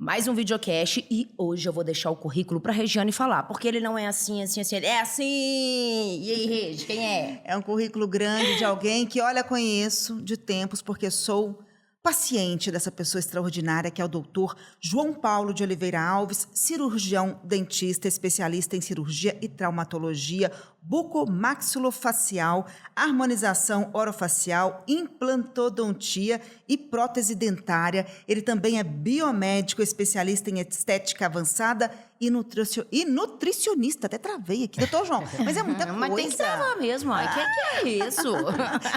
Mais um videocast e hoje eu vou deixar o currículo pra Regiane falar, porque ele não é assim, ele é assim! E aí, Regi, quem é? É um currículo grande de alguém que, olha, conheço de tempos, porque sou paciente dessa pessoa extraordinária, que é o doutor João Paulo de Oliveira Alves, cirurgião dentista, especialista em cirurgia e traumatologia, bucomaxilofacial, harmonização orofacial, implantodontia e prótese dentária. Ele também é biomédico, especialista em estética avançada e nutricionista. Até travei aqui, doutor João, mas é muita coisa. Mas tem que travar mesmo, ai, que é isso?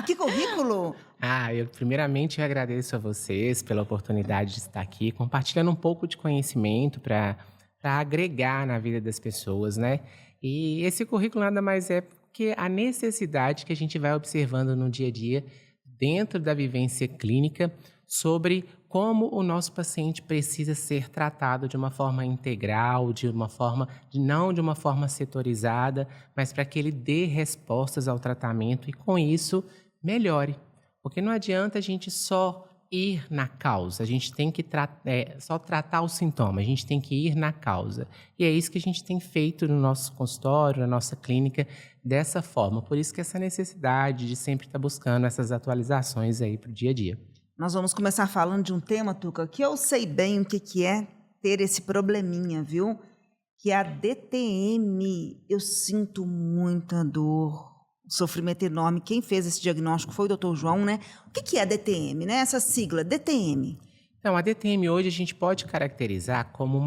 Que currículo! Primeiramente eu agradeço a vocês pela oportunidade de estar aqui, compartilhando um pouco de conhecimento para agregar na vida das pessoas, né? E esse currículo nada mais é que a necessidade que a gente vai observando no dia a dia, dentro da vivência clínica, sobre como o nosso paciente precisa ser tratado de uma forma integral, não de uma forma setorizada, mas para que ele dê respostas ao tratamento e com isso melhore. Porque não adianta a gente só ir na causa, a gente tem que só tratar o sintoma, a gente tem que ir na causa. E é isso que a gente tem feito no nosso consultório, na nossa clínica, dessa forma. Por isso que essa necessidade de sempre estar buscando essas atualizações aí para o dia a dia. Nós vamos começar falando de um tema, Tuca, que eu sei bem o que é ter esse probleminha, viu? Que é a DTM. Eu sinto muita dor, sofrimento enorme. Quem fez esse diagnóstico foi o doutor João, né? O que é a DTM, né? Essa sigla, DTM. Então, a DTM hoje a gente pode caracterizar como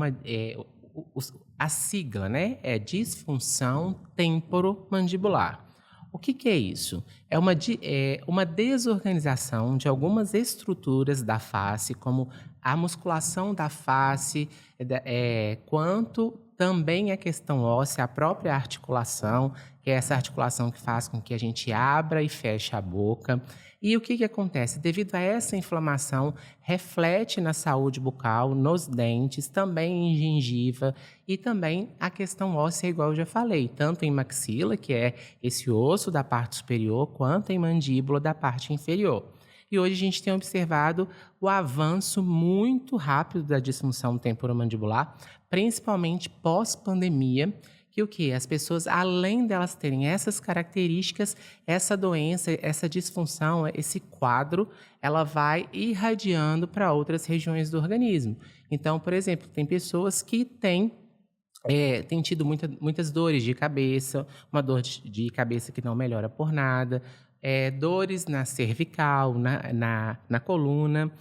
a sigla, né? É disfunção temporomandibular. O que é isso? É uma desorganização de algumas estruturas da face, como a musculação da face, quanto também a questão óssea, a própria articulação, que é essa articulação que faz com que a gente abra e feche a boca. E o que acontece? Devido a essa inflamação, reflete na saúde bucal, nos dentes, também em gengiva e também a questão óssea, igual eu já falei, tanto em maxila, que é esse osso da parte superior, quanto em mandíbula da parte inferior. E hoje a gente tem observado o avanço muito rápido da disfunção temporomandibular, principalmente pós-pandemia, que as pessoas, além delas terem essas características, essa doença, essa disfunção, esse quadro, ela vai irradiando para outras regiões do organismo. Então, por exemplo, tem pessoas que têm tido muitas dores de cabeça, uma dor de cabeça que não melhora por nada, dores na cervical, na coluna,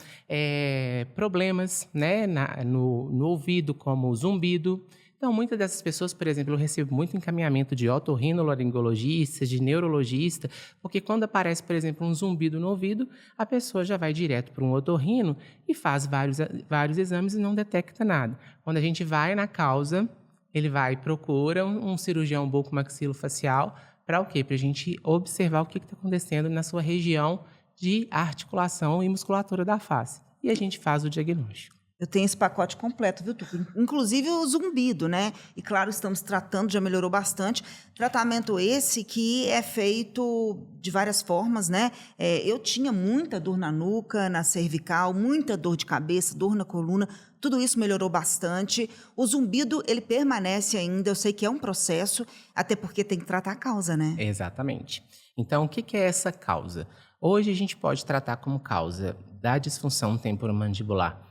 problemas, né, no ouvido, como zumbido. Então, muitas dessas pessoas, por exemplo, eu recebo muito encaminhamento de otorrinolaringologista, de neurologista, porque quando aparece, por exemplo, um zumbido no ouvido, a pessoa já vai direto para um otorrino e faz vários exames e não detecta nada. Quando a gente vai na causa, ele vai e procura um cirurgião bucomaxilofacial para o quê? Para a gente observar o que está acontecendo na sua região de articulação e musculatura da face. E a gente faz o diagnóstico. Eu tenho esse pacote completo, viu, Tuca? Inclusive o zumbido, né? E claro, estamos tratando, já melhorou bastante. Tratamento esse que é feito de várias formas, né? Eu tinha muita dor na nuca, na cervical, muita dor de cabeça, dor na coluna. Tudo isso melhorou bastante. O zumbido, ele permanece ainda. Eu sei que é um processo, até porque tem que tratar a causa, né? Exatamente. Então, o que é essa causa? Hoje a gente pode tratar como causa da disfunção temporomandibular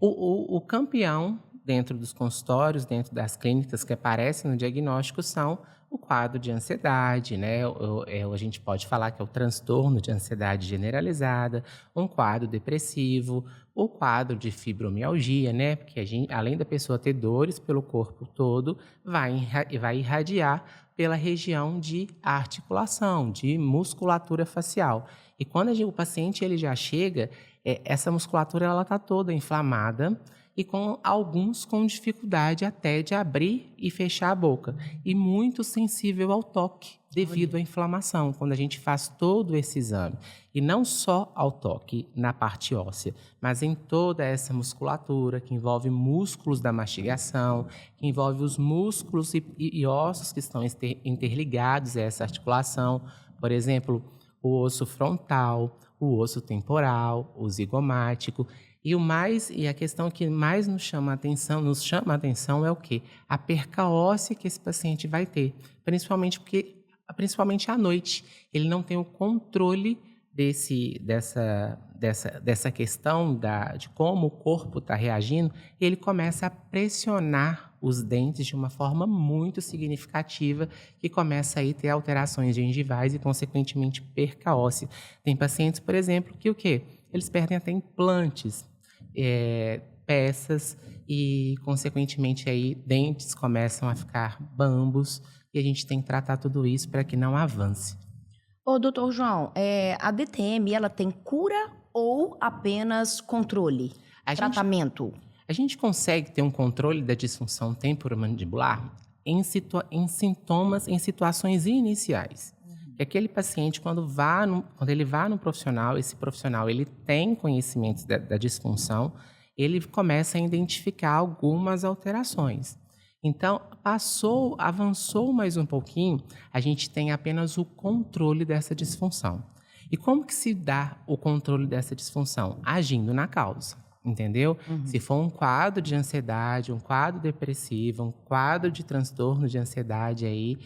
o campeão dentro dos consultórios, dentro das clínicas que aparecem no diagnóstico são o quadro de ansiedade, né? A gente pode falar que é o transtorno de ansiedade generalizada, um quadro depressivo, o quadro de fibromialgia, né? Porque além da pessoa ter dores pelo corpo todo, vai irradiar pela região de articulação, de musculatura facial. E quando o paciente ele já chega, essa musculatura ela está toda inflamada e alguns com dificuldade até de abrir e fechar a boca. E muito sensível ao toque, devido à inflamação, quando a gente faz todo esse exame. E não só ao toque na parte óssea, mas em toda essa musculatura que envolve músculos da mastigação, que envolve os músculos e ossos que estão interligados a essa articulação. Por exemplo, o osso frontal, o osso temporal, o zigomático. E a questão que mais nos chama a atenção é o quê? A perca óssea que esse paciente vai ter, principalmente à noite. Ele não tem o controle dessa questão de como o corpo está reagindo, ele começa a pressionar os dentes de uma forma muito significativa, que começa aí a ter alterações gengivais e, consequentemente, perca óssea. Tem pacientes, por exemplo, que o quê? Eles perdem até implantes, peças e, consequentemente, aí, dentes começam a ficar bambos e a gente tem que tratar tudo isso para que não avance. Ô, doutor João, a DTM, ela tem cura ou apenas controle? Tratamento? A gente consegue ter um controle da disfunção temporomandibular em situações iniciais. Que aquele paciente, quando ele vá no profissional, esse profissional ele tem conhecimentos da disfunção, ele começa a identificar algumas alterações. Então, avançou mais um pouquinho, a gente tem apenas o controle dessa disfunção. E como que se dá o controle dessa disfunção? Agindo na causa, entendeu? Se for um quadro de ansiedade, um quadro depressivo, um quadro de transtorno de ansiedade aí,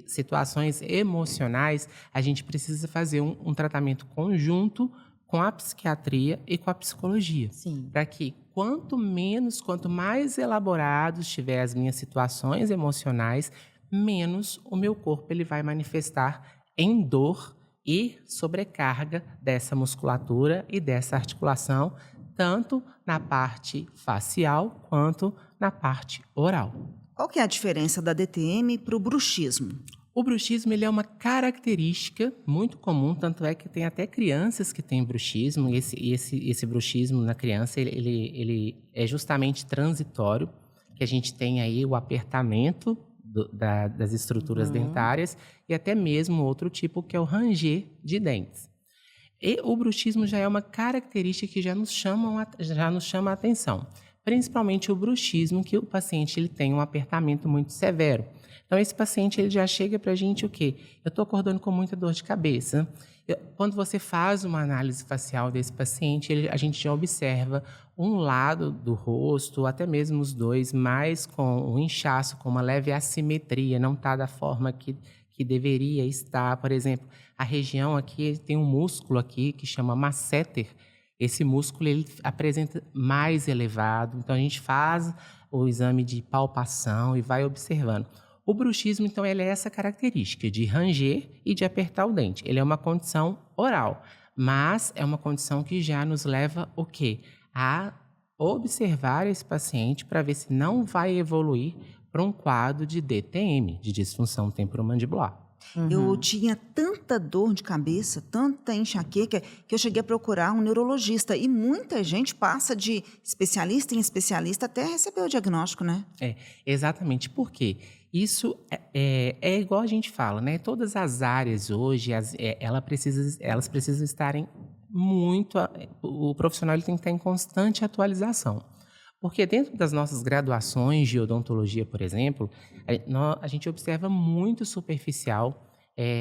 situações emocionais, a gente precisa fazer um tratamento conjunto com a psiquiatria e com a psicologia. Para que quanto mais elaborados estiver as minhas situações emocionais, menos o meu corpo ele vai manifestar em dor e sobrecarga dessa musculatura e dessa articulação, tanto na parte facial quanto na parte oral. Qual que é a diferença da DTM para o bruxismo? O bruxismo ele é uma característica muito comum, tanto é que tem até crianças que têm bruxismo, e esse bruxismo na criança ele é justamente transitório, que a gente tem aí o apertamento das estruturas dentárias e até mesmo outro tipo que é o ranger de dentes. E o bruxismo já é uma característica que já nos chama a atenção, principalmente o bruxismo, que o paciente ele tem um apertamento muito severo. Então, esse paciente ele já chega para a gente o quê? Eu estou acordando com muita dor de cabeça. Quando você faz uma análise facial desse paciente, a gente já observa um lado do rosto, até mesmo os dois, mais com um inchaço, com uma leve assimetria, não está da forma que deveria estar. Por exemplo, a região aqui tem um músculo aqui que chama masseter. Esse músculo ele apresenta mais elevado, então a gente faz o exame de palpação e vai observando. O bruxismo, então, ele é essa característica de ranger e de apertar o dente. Ele é uma condição oral, mas é uma condição que já nos leva o quê? A observar esse paciente para ver se não vai evoluir para um quadro de DTM, de disfunção temporomandibular. Eu tinha tanta dor de cabeça, tanta enxaqueca, que eu cheguei a procurar um neurologista. E muita gente passa de especialista em especialista até receber o diagnóstico, né? Exatamente. Por quê? Isso é igual a gente fala, né? Todas as áreas hoje, elas precisam estarem muito... O profissional ele tem que estar em constante atualização. Porque dentro das nossas graduações de odontologia, por exemplo, a gente observa muito superficial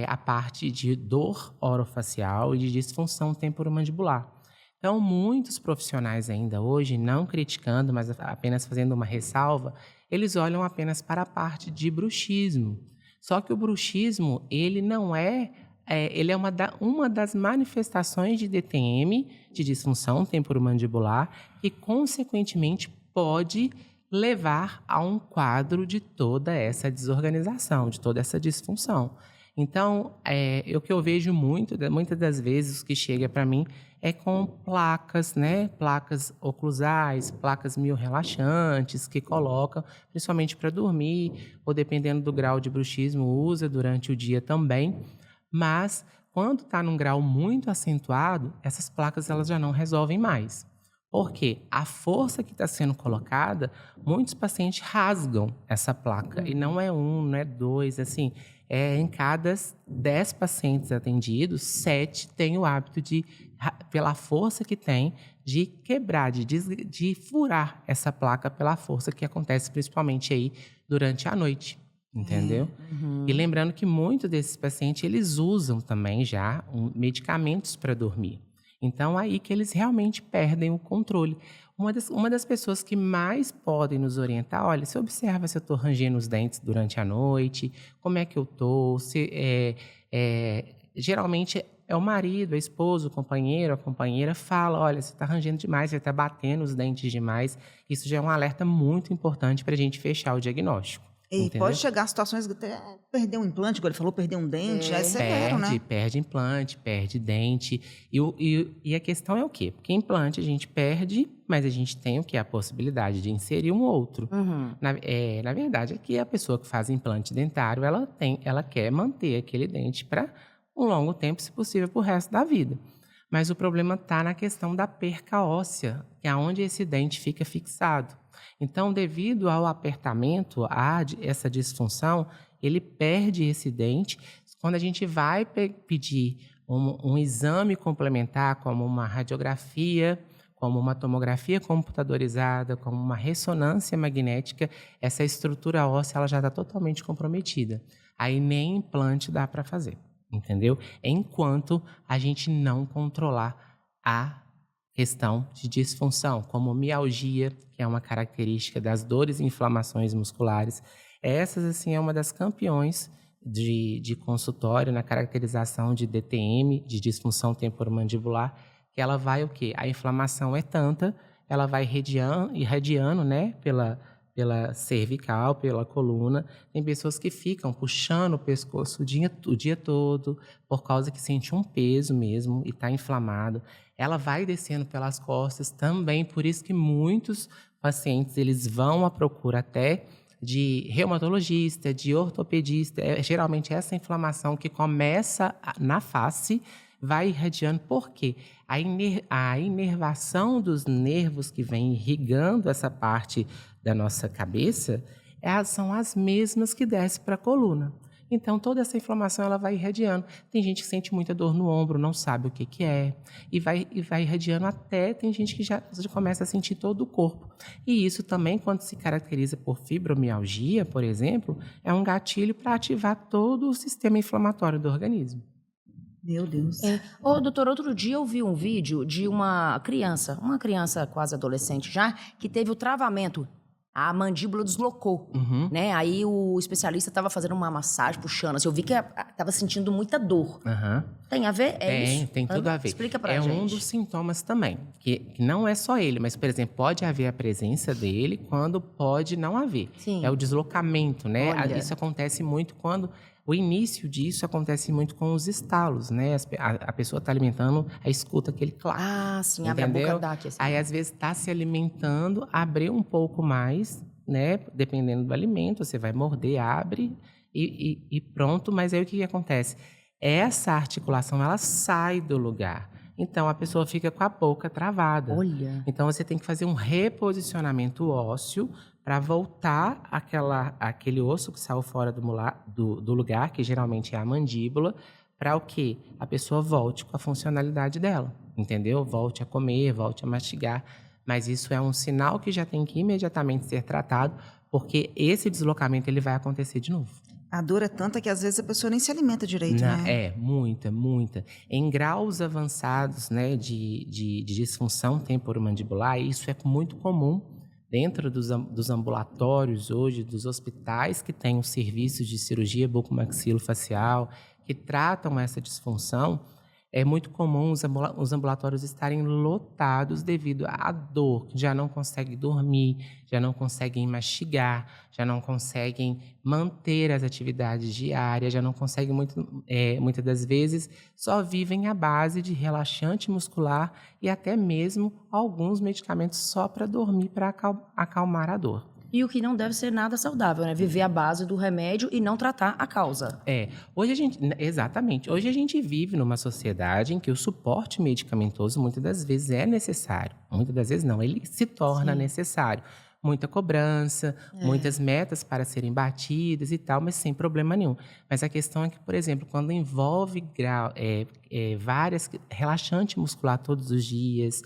a parte de dor orofacial e de disfunção temporomandibular. Então, muitos profissionais ainda hoje, não criticando, mas apenas fazendo uma ressalva, eles olham apenas para a parte de bruxismo. Só que o bruxismo, ele não ele é uma das manifestações de DTM, de disfunção temporomandibular, e, consequentemente, pode levar a um quadro de toda essa desorganização, de toda essa disfunção. Então, o que eu vejo muitas das vezes, o que chega para mim é com placas, né? Placas oclusais, placas miorrelaxantes que colocam, principalmente para dormir, ou dependendo do grau de bruxismo, usa durante o dia também. Mas, quando está num grau muito acentuado, essas placas elas já não resolvem mais. Porque a força que está sendo colocada, muitos pacientes rasgam essa placa. E não é um, não é dois, assim... em cada 10 pacientes atendidos, 7 têm o hábito de, pela força que tem, de quebrar, de furar essa placa pela força que acontece principalmente aí durante a noite, entendeu? E lembrando que muitos desses pacientes, eles usam também já medicamentos para dormir. Então, aí que eles realmente perdem o controle. Uma das pessoas que mais podem nos orientar, olha, você observa se eu estou rangendo os dentes durante a noite, como é que eu estou, geralmente é o marido, a esposa, o companheiro, a companheira fala, olha, você está rangendo demais, você está batendo os dentes demais. Isso já é um alerta muito importante para a gente fechar o diagnóstico. E entendeu? pode chegar a situações que até perder um implante, igual ele falou, perder um dente, é severo, né? Perde implante, perde dente. E a questão é o quê? Porque implante a gente perde, mas a gente tem o quê? A possibilidade de inserir um outro. Na verdade, é que a pessoa que faz implante dentário, ela quer manter aquele dente para um longo tempo, se possível, para o resto da vida. Mas o problema está na questão da perca óssea, que é onde esse dente fica fixado. Então, devido ao apertamento, a essa disfunção, ele perde esse dente. Quando a gente vai pedir um exame complementar, como uma radiografia, como uma tomografia computadorizada, como uma ressonância magnética, essa estrutura óssea ela já está totalmente comprometida. Aí nem implante dá para fazer, entendeu? Enquanto a gente não controlar a questão de disfunção, como mialgia, que é uma característica das dores e inflamações musculares. Essas, assim, é uma das campeões de consultório na caracterização de DTM, de disfunção temporomandibular, que ela vai o quê? A inflamação é tanta, ela vai irradiando, né, pela cervical, pela coluna. Tem pessoas que ficam puxando o pescoço o dia todo, por causa que sente um peso mesmo e está inflamado. Ela vai descendo pelas costas também, por isso que muitos pacientes eles vão à procura até de reumatologista, de ortopedista. Geralmente essa inflamação que começa na face vai irradiando. Por quê? A inervação dos nervos que vem irrigando essa parte da nossa cabeça são as mesmas que descem para a coluna. Então, toda essa inflamação ela vai irradiando. Tem gente que sente muita dor no ombro, não sabe o que é, e vai irradiando até tem gente que já começa a sentir todo o corpo. E isso também, quando se caracteriza por fibromialgia, por exemplo, é um gatilho para ativar todo o sistema inflamatório do organismo. Meu Deus. Doutor, outro dia eu vi um vídeo de uma criança quase adolescente já, que teve o travamento. A mandíbula deslocou, né? Aí o especialista estava fazendo uma massagem, puxando. Assim, eu vi que estava sentindo muita dor. Tem a ver? Isso? Tem tudo a ver. Explica pra gente. É um dos sintomas também. Que não é só ele, mas, por exemplo, pode haver a presença dele quando pode não haver. Sim. É o deslocamento, né? Olha. Isso acontece muito quando... O início disso acontece muito com os estalos, né? A pessoa está alimentando, aí escuta aquele clac. Ah, sim, entendeu? abre a boca, dá aqui assim. Aí, às vezes, está se alimentando, abre um pouco mais, né? Dependendo do alimento, você vai morder, abre e pronto. Mas aí o que acontece? Essa articulação, ela sai do lugar. Então, a pessoa fica com a boca travada. Olha. Então, você tem que fazer um reposicionamento ósseo para voltar aquele osso que saiu fora do lugar, que geralmente é a mandíbula, para o quê? A pessoa volte com a funcionalidade dela, entendeu? Volte a comer, volte a mastigar. Mas isso é um sinal que já tem que imediatamente ser tratado, porque esse deslocamento ele vai acontecer de novo. A dor é tanta que às vezes a pessoa nem se alimenta direito, né? Muita. Em graus avançados, né, de disfunção temporomandibular, isso é muito comum dentro dos ambulatórios hoje, dos hospitais que têm os serviços de cirurgia bucomaxilofacial, que tratam essa disfunção. É muito comum os ambulatórios estarem lotados devido à dor, já não conseguem dormir, já não conseguem mastigar, já não conseguem manter as atividades diárias, já não conseguem, muitas das vezes, só vivem à base de relaxante muscular e até mesmo alguns medicamentos só para dormir, para acalmar a dor. E o que não deve ser nada saudável, né? Viver à base do remédio e não tratar a causa. Exatamente. Hoje a gente vive numa sociedade em que o suporte medicamentoso muitas das vezes é necessário. Muitas das vezes não, ele se torna necessário. Muita cobrança, muitas metas para serem batidas e tal, mas sem problema nenhum. Mas a questão é que, por exemplo, quando envolve várias relaxante muscular todos os dias,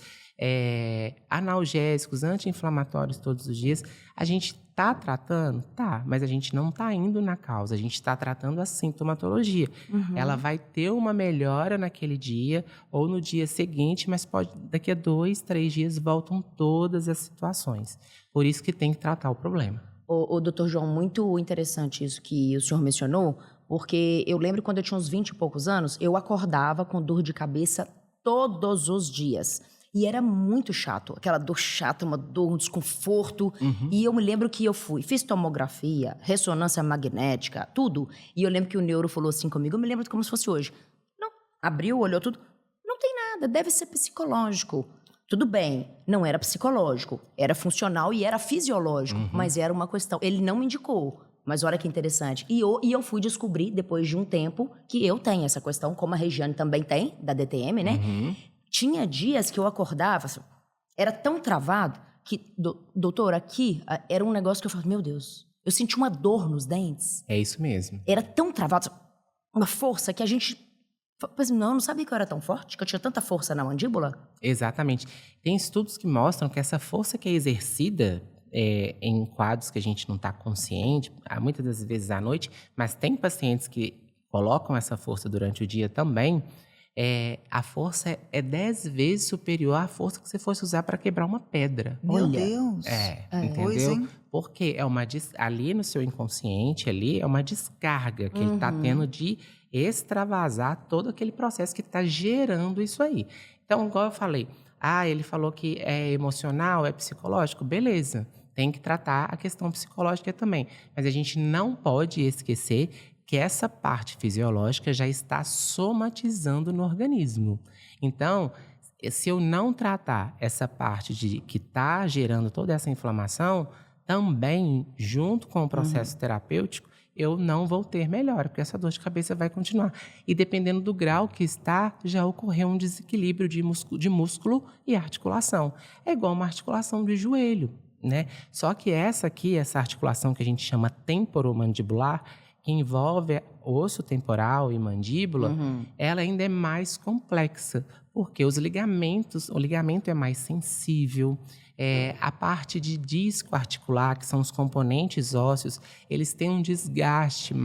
analgésicos, anti-inflamatórios todos os dias. A gente está tratando? Tá, mas a gente não está indo na causa, a gente está tratando a sintomatologia. Ela vai ter uma melhora naquele dia ou no dia seguinte, mas daqui a 2, 3 dias voltam todas as situações. Por isso que tem que tratar o problema. O doutor João, muito interessante isso que o senhor mencionou, porque eu lembro quando eu tinha uns 20 e poucos anos, eu acordava com dor de cabeça todos os dias. E era muito chato, aquela dor chata, uma dor, um desconforto. E eu me lembro que fiz tomografia, ressonância magnética, tudo. E eu lembro que o neuro falou assim comigo, eu me lembro como se fosse hoje. Não, abriu, olhou tudo, não tem nada, deve ser psicológico. Tudo bem, não era psicológico, era funcional e era fisiológico, mas era uma questão. Ele não me indicou, mas olha que interessante. E eu fui descobrir, depois de um tempo, que eu tenho essa questão, como a Regiane também tem, da DTM, né? Tinha dias que eu acordava, era tão travado que, doutor, aqui era um negócio que eu falava, meu Deus, eu senti uma dor nos dentes. É isso mesmo. Era tão travado, uma força que a gente... Mas não, eu não sabia que eu era tão forte, que eu tinha tanta força na mandíbula. Exatamente. Tem estudos que mostram que essa força que é exercida em quadros que a gente não está consciente, muitas das vezes à noite, mas tem pacientes que colocam essa força durante o dia também, a força é 10 vezes superior à força que você fosse usar para quebrar uma pedra. Meu Deus. Entendeu? Pois, hein? Porque ali no seu inconsciente, ali é uma descarga que ele está tendo de extravasar todo aquele processo que está gerando isso aí. Então, igual eu falei, ele falou que é emocional, é psicológico, beleza. Tem que tratar a questão psicológica também. Mas a gente não pode esquecer que essa parte fisiológica já está somatizando no organismo. Então, se eu não tratar essa parte que está gerando toda essa inflamação, também, junto com o processo terapêutico, eu não vou ter melhora, porque essa dor de cabeça vai continuar. E dependendo do grau que está, já ocorreu um desequilíbrio de músculo e articulação. É igual uma articulação de joelho, né? Só que essa articulação que a gente chama temporomandibular, que envolve osso temporal e mandíbula, ela ainda é mais complexa, porque o ligamento é mais sensível, a parte de disco articular, que são os componentes ósseos, eles têm um desgaste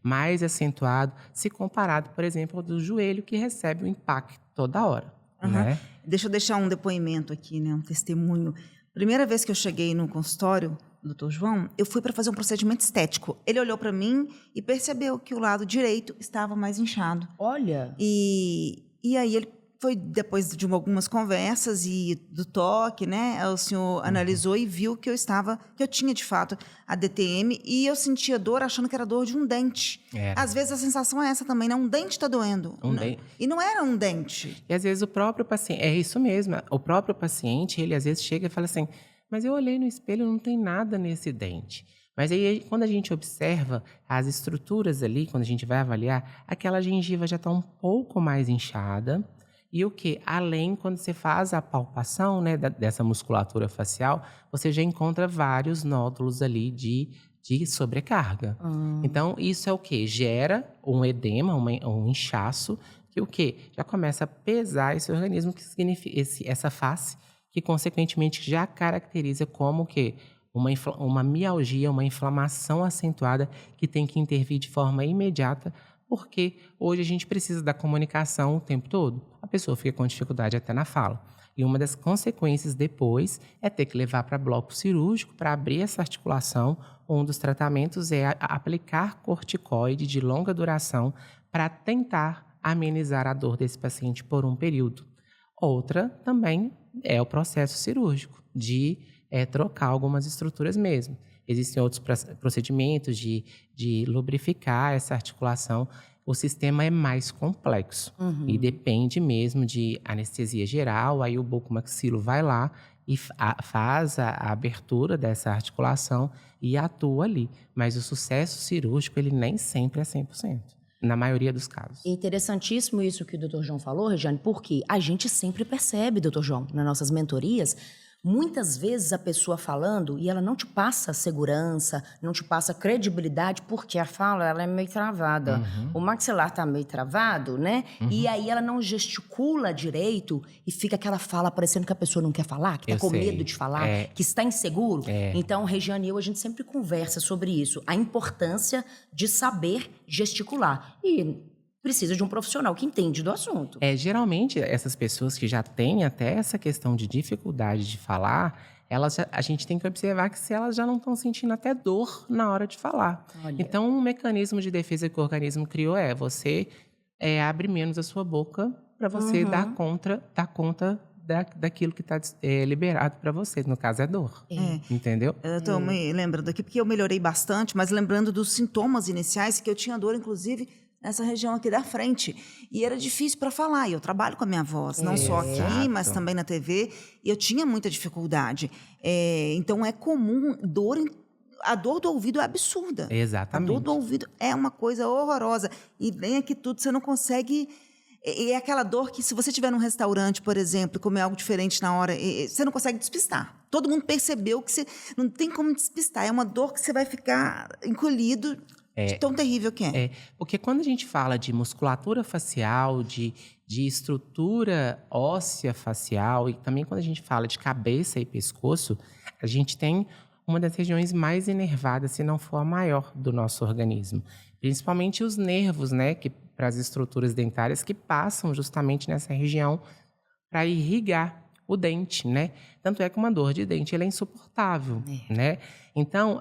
mais acentuado, se comparado, por exemplo, ao do joelho, que recebe o impacto toda hora. Né? Deixa eu deixar um depoimento aqui, né, um testemunho. Primeira vez que eu cheguei no consultório, Dr. João, eu fui para fazer um procedimento estético. Ele olhou para mim e percebeu que o lado direito estava mais inchado. Olha! E aí ele foi, depois de algumas conversas e do toque, né? O senhor analisou e viu que eu tinha de fato a DTM e eu sentia dor achando que era dor de um dente. Às vezes a sensação é essa também, né? Um dente está doendo. E não era um dente. E às vezes o próprio paciente, é isso mesmo, o próprio paciente, ele às vezes chega e fala assim, mas eu olhei no espelho e não tem nada nesse dente. Mas aí, quando a gente observa as estruturas ali, quando a gente vai avaliar, aquela gengiva já está um pouco mais inchada. E o que? Além, quando você faz a palpação, né, dessa musculatura facial, você já encontra vários nódulos ali de sobrecarga. Então, isso é o quê? Gera um edema, um inchaço, que o quê? Já começa a pesar esse organismo, que significa essa face, que consequentemente já caracteriza como o quê? Uma mialgia, uma inflamação acentuada que tem que intervir de forma imediata, porque hoje a gente precisa da comunicação o tempo todo. A pessoa fica com dificuldade até na fala. E uma das consequências depois é ter que levar para bloco cirúrgico para abrir essa articulação. Um dos tratamentos é aplicar corticoide de longa duração para tentar amenizar a dor desse paciente por um período. Outra também é o processo cirúrgico, de trocar algumas estruturas mesmo. Existem outros procedimentos de lubrificar essa articulação. O sistema é mais complexo e depende mesmo de anestesia geral. Aí o bucomaxilo vai lá e faz a abertura dessa articulação e atua ali. Mas o sucesso cirúrgico, ele nem sempre é 100%. Na maioria dos casos. Interessantíssimo isso que o Dr. João falou, Regiane, porque a gente sempre percebe, Dr. João, nas nossas mentorias, Muitas vezes a pessoa falando e ela não te passa segurança, não te passa credibilidade, porque a fala ela é meio travada. O maxilar tá meio travado, né? E aí ela não gesticula direito e fica aquela fala parecendo que a pessoa não quer falar, que tá Eu com sei. medo de falar, que está inseguro. Então, Regiane e eu, a gente sempre conversa sobre isso. A importância de saber gesticular. E precisa de um profissional que entende do assunto. Geralmente, essas pessoas que já têm até essa questão de dificuldade de falar, a gente tem que observar que se elas já não estão sentindo até dor na hora de falar. Olha. Então, um mecanismo de defesa que o organismo criou você abre menos a sua boca para você dar conta daquilo que está liberado para você. No caso, é dor. Entendeu? Eu tô me lembrando aqui, porque eu melhorei bastante, mas lembrando dos sintomas iniciais, que eu tinha dor, inclusive, nessa região aqui da frente. E era difícil para falar. E eu trabalho com a minha voz, não só aqui, Exato. mas também na TV. E eu tinha muita dificuldade. Então, é comum a dor do ouvido é absurda. Exatamente. A dor do ouvido é uma coisa horrorosa. E vem aqui tudo, você não consegue... E é aquela dor que, se você estiver num restaurante, por exemplo, e comer algo diferente na hora, você não consegue despistar. Todo mundo percebeu que você não tem como despistar. É uma dor que você vai ficar encolhido, de tão terrível que é. Porque quando a gente fala de musculatura facial, de estrutura óssea facial, e também quando a gente fala de cabeça e pescoço, a gente tem uma das regiões mais inervadas, se não for a maior, do nosso organismo. Principalmente os nervos, né, para as estruturas dentárias, que passam justamente nessa região para irrigar o dente, né? Tanto é que uma dor de dente ela é insuportável, né? Então,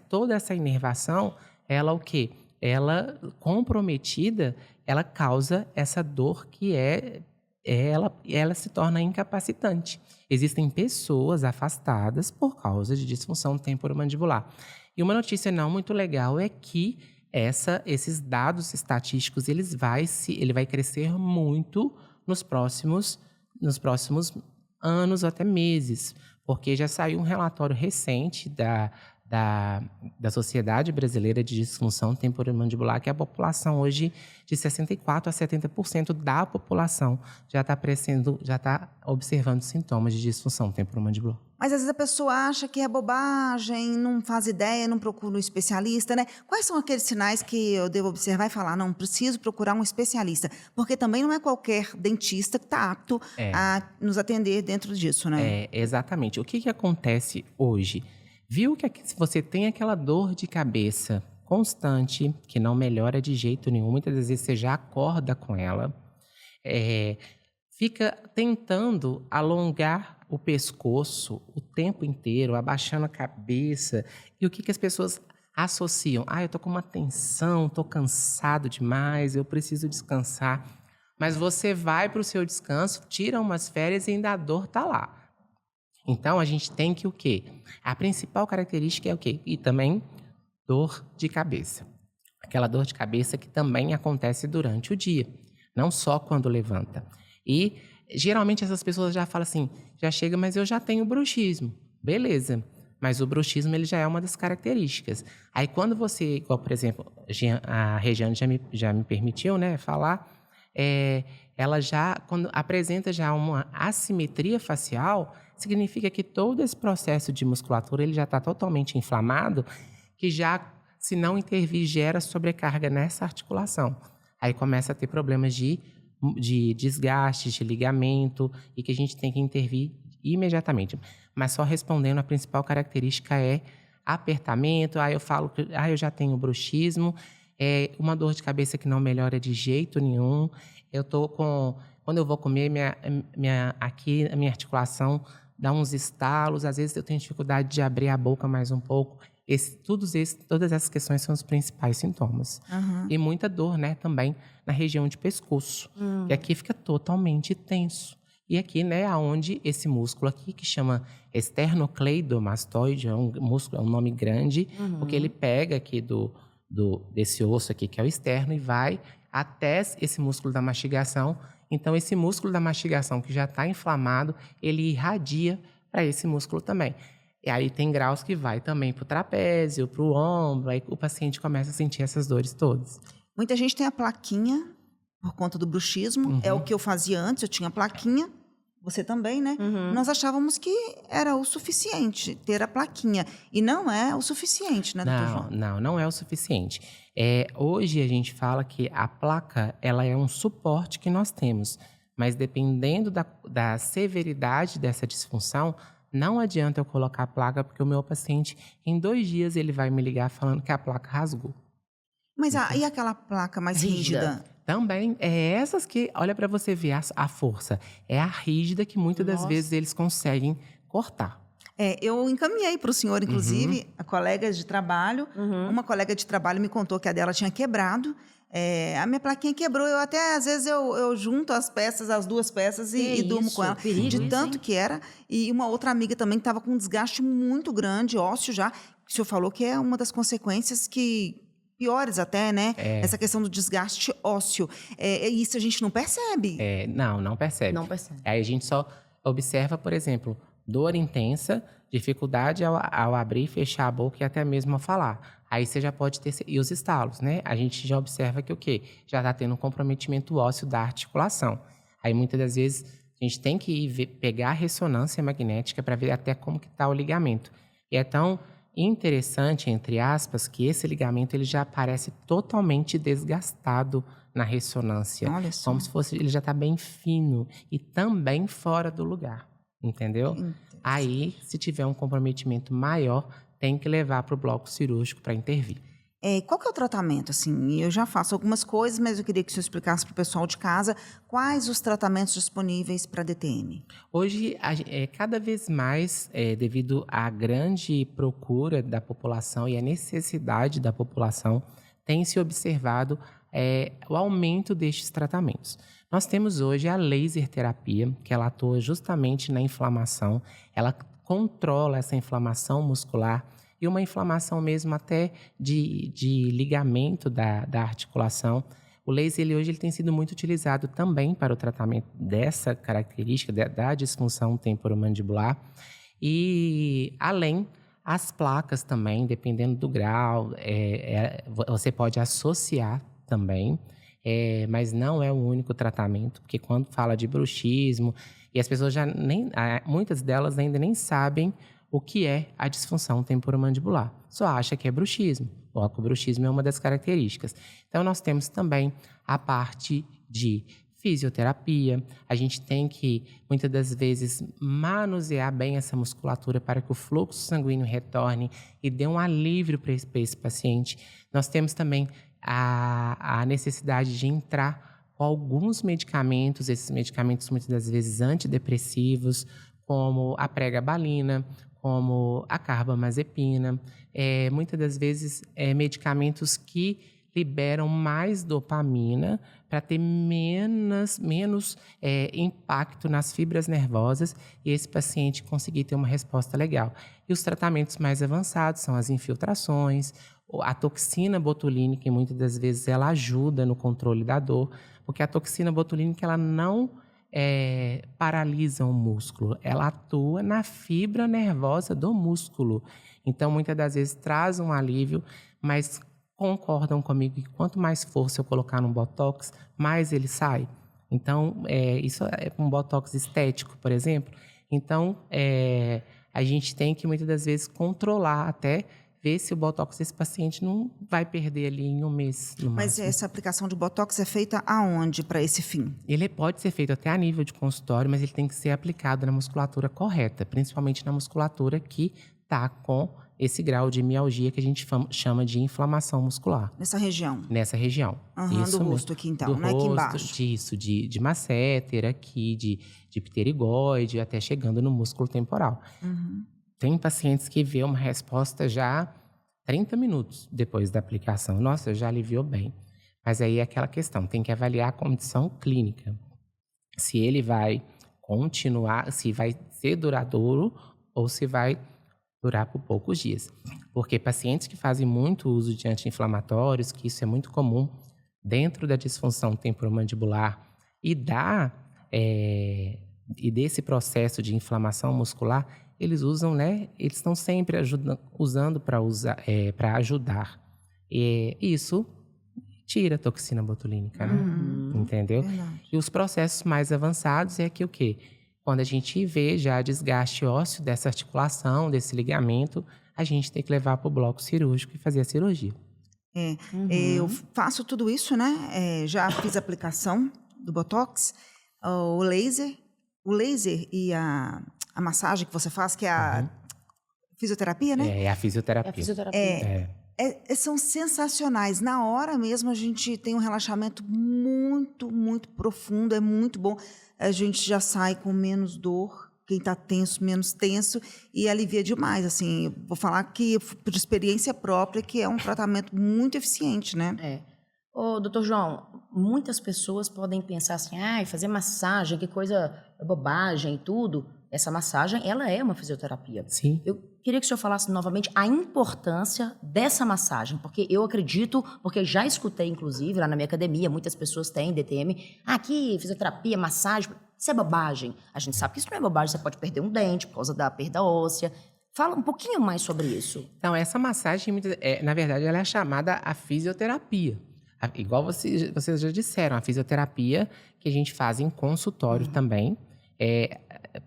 toda essa inervação, ela o quê? Ela, comprometida, ela causa essa dor que ela se torna incapacitante. Existem pessoas afastadas por causa de disfunção temporomandibular. E uma notícia não muito legal é que esses dados estatísticos ele vai crescer muito nos próximos anos ou até meses, porque já saiu um relatório recente da Sociedade Brasileira de Disfunção Temporomandibular, que a população hoje, de 64% a 70% da população já está observando sintomas de disfunção temporomandibular. Mas às vezes a pessoa acha que é bobagem, não faz ideia, não procura um especialista, né? Quais são aqueles sinais que eu devo observar e falar, não, preciso procurar um especialista? Porque também não é qualquer dentista que está apto a nos atender dentro disso, né? Exatamente. O que acontece hoje? Viu que se você tem aquela dor de cabeça constante, que não melhora de jeito nenhum, muitas vezes você já acorda com ela, fica tentando alongar o pescoço o tempo inteiro, abaixando a cabeça. E o que as pessoas associam? Eu tô com uma tensão, tô cansado demais, eu preciso descansar. Mas você vai para o seu descanso, tira umas férias e ainda a dor tá lá. Então, a gente tem que o quê? A principal característica é o quê? E também dor de cabeça. Aquela dor de cabeça que também acontece durante o dia, não só quando levanta. E geralmente essas pessoas já falam assim, já chega, mas eu já tenho bruxismo. Beleza, mas o bruxismo ele já é uma das características. Aí quando você, igual por exemplo, a Regiane já me permitiu, né, falar, ela já, quando apresenta já uma assimetria facial, significa que todo esse processo de musculatura ele já está totalmente inflamado, que já, se não intervir, gera sobrecarga nessa articulação. Aí começa a ter problemas de desgastes, de ligamento, e que a gente tem que intervir imediatamente. Mas só respondendo, a principal característica é apertamento. Eu falo que eu já tenho bruxismo, uma dor de cabeça que não melhora de jeito nenhum. Quando eu vou comer, aqui a minha articulação dá uns estalos, às vezes eu tenho dificuldade de abrir a boca mais um pouco. Todas essas questões são os principais sintomas. E muita dor, né, também na região de pescoço. E aqui fica totalmente tenso. E aqui, né, aonde esse músculo aqui, que chama esternocleidomastoide, é um músculo, é um nome grande, porque ele pega aqui desse osso aqui, que é o externo, e vai até esse músculo da mastigação. Então, esse músculo da mastigação que já está inflamado, ele irradia para esse músculo também. E aí tem graus que vai também para o trapézio, para o ombro, aí o paciente começa a sentir essas dores todas. Muita gente tem a plaquinha por conta do bruxismo, é o que eu fazia antes, eu tinha a plaquinha, você também, né? Nós achávamos que era o suficiente ter a plaquinha. E não é o suficiente, né, doutor João? Não é o suficiente. Hoje a gente fala que a placa, ela é um suporte que nós temos. Mas dependendo da severidade dessa disfunção, não adianta eu colocar a placa, porque o meu paciente, em 2 dias, ele vai me ligar falando que a placa rasgou. Mas e aquela placa mais rígida? Também, essas que, olha para você ver a força. É a rígida que muitas das vezes eles conseguem cortar. Eu encaminhei para o senhor, inclusive, a colega de trabalho. Uma colega de trabalho me contou que a dela tinha quebrado. A minha plaquinha quebrou. Eu até, às vezes, eu junto as duas peças e durmo com ela. De tanto que era. E uma outra amiga também que estava com um desgaste muito grande, ósseo já. O senhor falou que é uma das consequências piores até, né? Essa questão do desgaste ósseo. Isso a gente não percebe. Não percebe. Não percebe. Aí a gente só observa, por exemplo, dor intensa, dificuldade ao abrir e fechar a boca e até mesmo ao falar. Aí você já pode ter... E os estalos, né? A gente já observa que o quê? Já está tendo um comprometimento ósseo da articulação. Aí muitas das vezes a gente tem que ir pegar a ressonância magnética para ver até como que está o ligamento. E é tão interessante, entre aspas, que esse ligamento ele já aparece totalmente desgastado na ressonância. Olha só. Como se fosse, ele já está bem fino e também fora do lugar, entendeu? Aí, se tiver um comprometimento maior, tem que levar para o bloco cirúrgico para intervir. Qual que é o tratamento? Assim, eu já faço algumas coisas, mas eu queria que o senhor explicasse para o pessoal de casa quais os tratamentos disponíveis para DTM. Hoje, cada vez mais, devido à grande procura da população e à necessidade da população, tem se observado o aumento destes tratamentos. Nós temos hoje a laser terapia, que ela atua justamente na inflamação, ela controla essa inflamação muscular e uma inflamação mesmo até de ligamento da articulação. O laser hoje ele tem sido muito utilizado também para o tratamento dessa característica da disfunção temporomandibular. E além, as placas também, dependendo do grau, você pode associar também, mas não é o único tratamento, porque quando fala de bruxismo, e as pessoas muitas delas ainda nem sabem o que é a disfunção temporomandibular. Só acha que é bruxismo. O bruxismo é uma das características. Então, nós temos também a parte de fisioterapia. A gente tem que, muitas das vezes, manusear bem essa musculatura para que o fluxo sanguíneo retorne e dê um alívio para esse paciente. Nós temos também a necessidade de entrar com alguns medicamentos, esses medicamentos muitas das vezes antidepressivos, como a pregabalina, como a carbamazepina, muitas das vezes medicamentos que liberam mais dopamina para ter menos impacto nas fibras nervosas e esse paciente conseguir ter uma resposta legal. E os tratamentos mais avançados são as infiltrações, a toxina botulínica, que muitas das vezes ela ajuda no controle da dor, porque a toxina botulínica ela não paralisa o músculo, ela atua na fibra nervosa do músculo. Então, muitas das vezes traz um alívio, mas concordam comigo que quanto mais força eu colocar no botox, mais ele sai. Então, isso é um botox estético, por exemplo. Então, a gente tem que muitas das vezes controlar até ver se o botox desse paciente não vai perder ali em um mês. Mas essa aplicação de botox é feita aonde para esse fim? Ele pode ser feito até a nível de consultório, mas ele tem que ser aplicado na musculatura correta, principalmente na musculatura que está com esse grau de mialgia que a gente chama de inflamação muscular. Nessa região? Nessa região. Isso do rosto aqui, então, né? Aqui embaixo. Disso, de masséter aqui, de pterigoide, até chegando no músculo temporal. Tem pacientes que vê uma resposta já 30 minutos depois da aplicação. Nossa, já aliviou bem. Mas aí é aquela questão, tem que avaliar a condição clínica. Se ele vai continuar, se vai ser duradouro ou se vai durar por poucos dias. Porque pacientes que fazem muito uso de anti-inflamatórios, que isso é muito comum dentro da disfunção temporomandibular e desse processo de inflamação muscular, eles usam, né? Eles estão sempre usando para ajudar. E isso tira a toxina botulínica, né? Entendeu? Verdade. E os processos mais avançados é que o quê? Quando a gente vê já desgaste ósseo dessa articulação, desse ligamento, a gente tem que levar para o bloco cirúrgico e fazer a cirurgia. Eu faço tudo isso, né? Já fiz a aplicação do Botox, o laser e a massagem que você faz, que é a fisioterapia, né? É a fisioterapia. É a fisioterapia. São sensacionais. Na hora mesmo, a gente tem um relaxamento muito, muito profundo, é muito bom. A gente já sai com menos dor, quem está tenso, menos tenso, e alivia demais. Assim, vou falar que, por experiência própria, que é um tratamento muito eficiente, né? Ô, doutor João, muitas pessoas podem pensar assim, fazer massagem, que coisa bobagem e tudo. Essa massagem, ela é uma fisioterapia. Sim. Eu queria que o senhor falasse novamente a importância dessa massagem, porque eu acredito, porque já escutei, inclusive, lá na minha academia, muitas pessoas têm DTM. Aqui, fisioterapia, massagem, isso é bobagem. A gente sabe que isso não é bobagem, você pode perder um dente por causa da perda óssea. Fala um pouquinho mais sobre isso. Então, essa massagem, na verdade, ela é chamada a fisioterapia. Igual vocês já disseram, a fisioterapia que a gente faz em consultório também,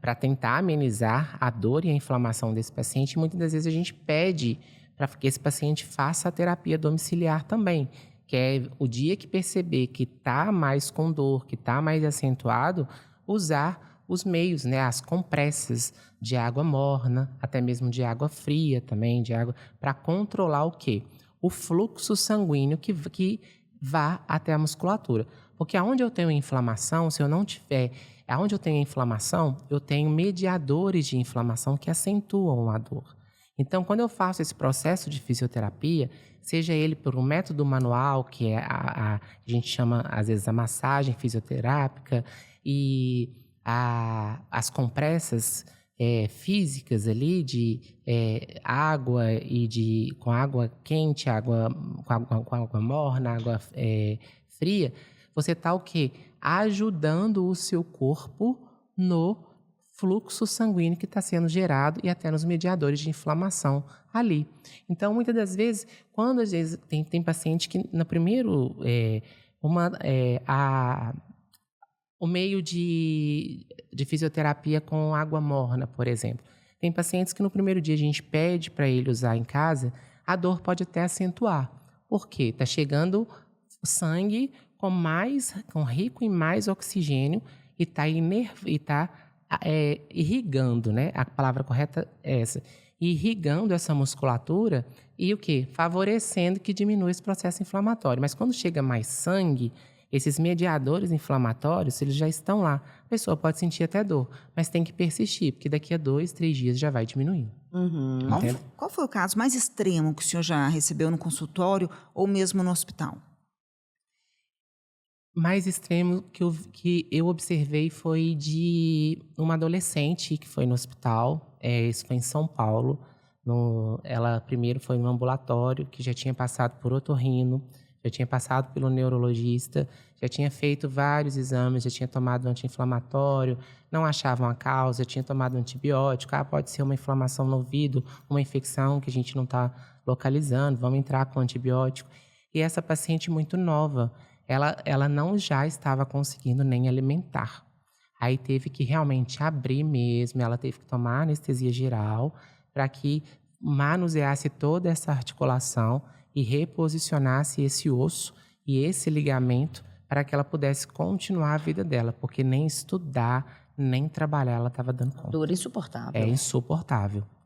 para tentar amenizar a dor e a inflamação desse paciente. Muitas das vezes a gente pede para que esse paciente faça a terapia domiciliar também, que é o dia que perceber que está mais com dor, que está mais acentuado, usar os meios, né, as compressas de água morna, até mesmo de água fria também, para controlar o quê? O fluxo sanguíneo que vá até a musculatura. Porque aonde eu tenho inflamação, se eu não tiver... Aonde eu tenho inflamação, eu tenho mediadores de inflamação que acentuam a dor. Então, quando eu faço esse processo de fisioterapia, seja ele por um método manual, que é a gente chama, às vezes, a massagem fisioterápica, e as compressas físicas ali de água com água quente, com água morna, água fria, você está o quê? Ajudando o seu corpo no fluxo sanguíneo que está sendo gerado e até nos mediadores de inflamação ali. Então, muitas das vezes, quando às vezes tem paciente que no primeiro, o meio de fisioterapia com água morna, por exemplo. Tem pacientes que no primeiro dia a gente pede para ele usar em casa, a dor pode até acentuar. Por quê? Está chegando sangue com rico em mais oxigênio e está irrigando, né? A palavra correta é essa. Irrigando essa musculatura e o quê? Favorecendo que diminua esse processo inflamatório. Mas quando chega mais sangue, esses mediadores inflamatórios, eles já estão lá. A pessoa pode sentir até dor, mas tem que persistir, porque daqui a 2, 3 dias já vai diminuindo. Qual foi o caso mais extremo que o senhor já recebeu no consultório ou mesmo no hospital? Mais extremo que eu observei foi de uma adolescente que foi no hospital, isso foi em São Paulo. Ela primeiro foi no ambulatório, que já tinha passado por otorrino, já tinha passado pelo neurologista, já tinha feito vários exames, já tinha tomado anti-inflamatório, não achavam a causa, já tinha tomado antibiótico, pode ser uma inflamação no ouvido, uma infecção que a gente não está localizando, vamos entrar com antibiótico. E essa paciente muito nova, ela não já estava conseguindo nem alimentar. Aí teve que realmente abrir mesmo, ela teve que tomar anestesia geral para que manuseasse toda essa articulação e reposicionasse esse osso e esse ligamento para que ela pudesse continuar a vida dela, porque nem estudar, nem trabalhar ela estava dando conta. Dor insuportável.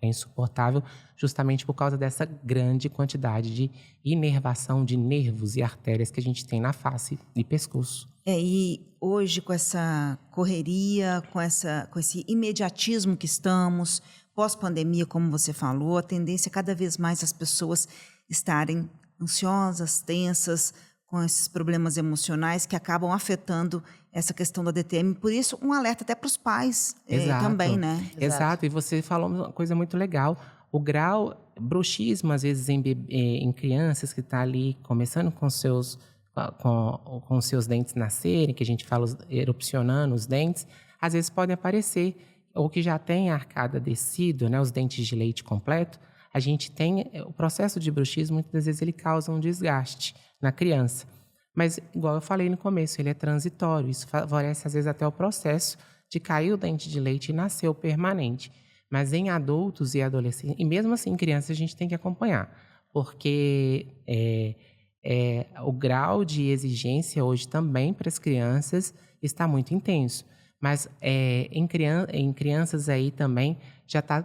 É insuportável justamente por causa dessa grande quantidade de inervação de nervos e artérias que a gente tem na face e pescoço. E hoje, com essa correria, com esse imediatismo que estamos, pós-pandemia, como você falou, a tendência é cada vez mais as pessoas estarem ansiosas, tensas, com esses problemas emocionais que acabam afetando essa questão da DTM. Por isso, um alerta até para os pais também, né? Exato, e você falou uma coisa muito legal. O grau, bruxismo, às vezes, em crianças que estão ali começando com seus dentes nascerem, que a gente fala erupcionando os dentes, às vezes podem aparecer, ou que já tem a arcada descido, né, os dentes de leite completo, a gente tem o processo de bruxismo, muitas vezes ele causa um desgaste na criança. Mas, igual eu falei no começo, ele é transitório, isso favorece às vezes até o processo de cair o dente de leite e nasceu permanente. Mas em adultos e adolescentes, e mesmo assim em crianças, a gente tem que acompanhar, porque o grau de exigência hoje também para as crianças está muito intenso. Mas em crianças aí também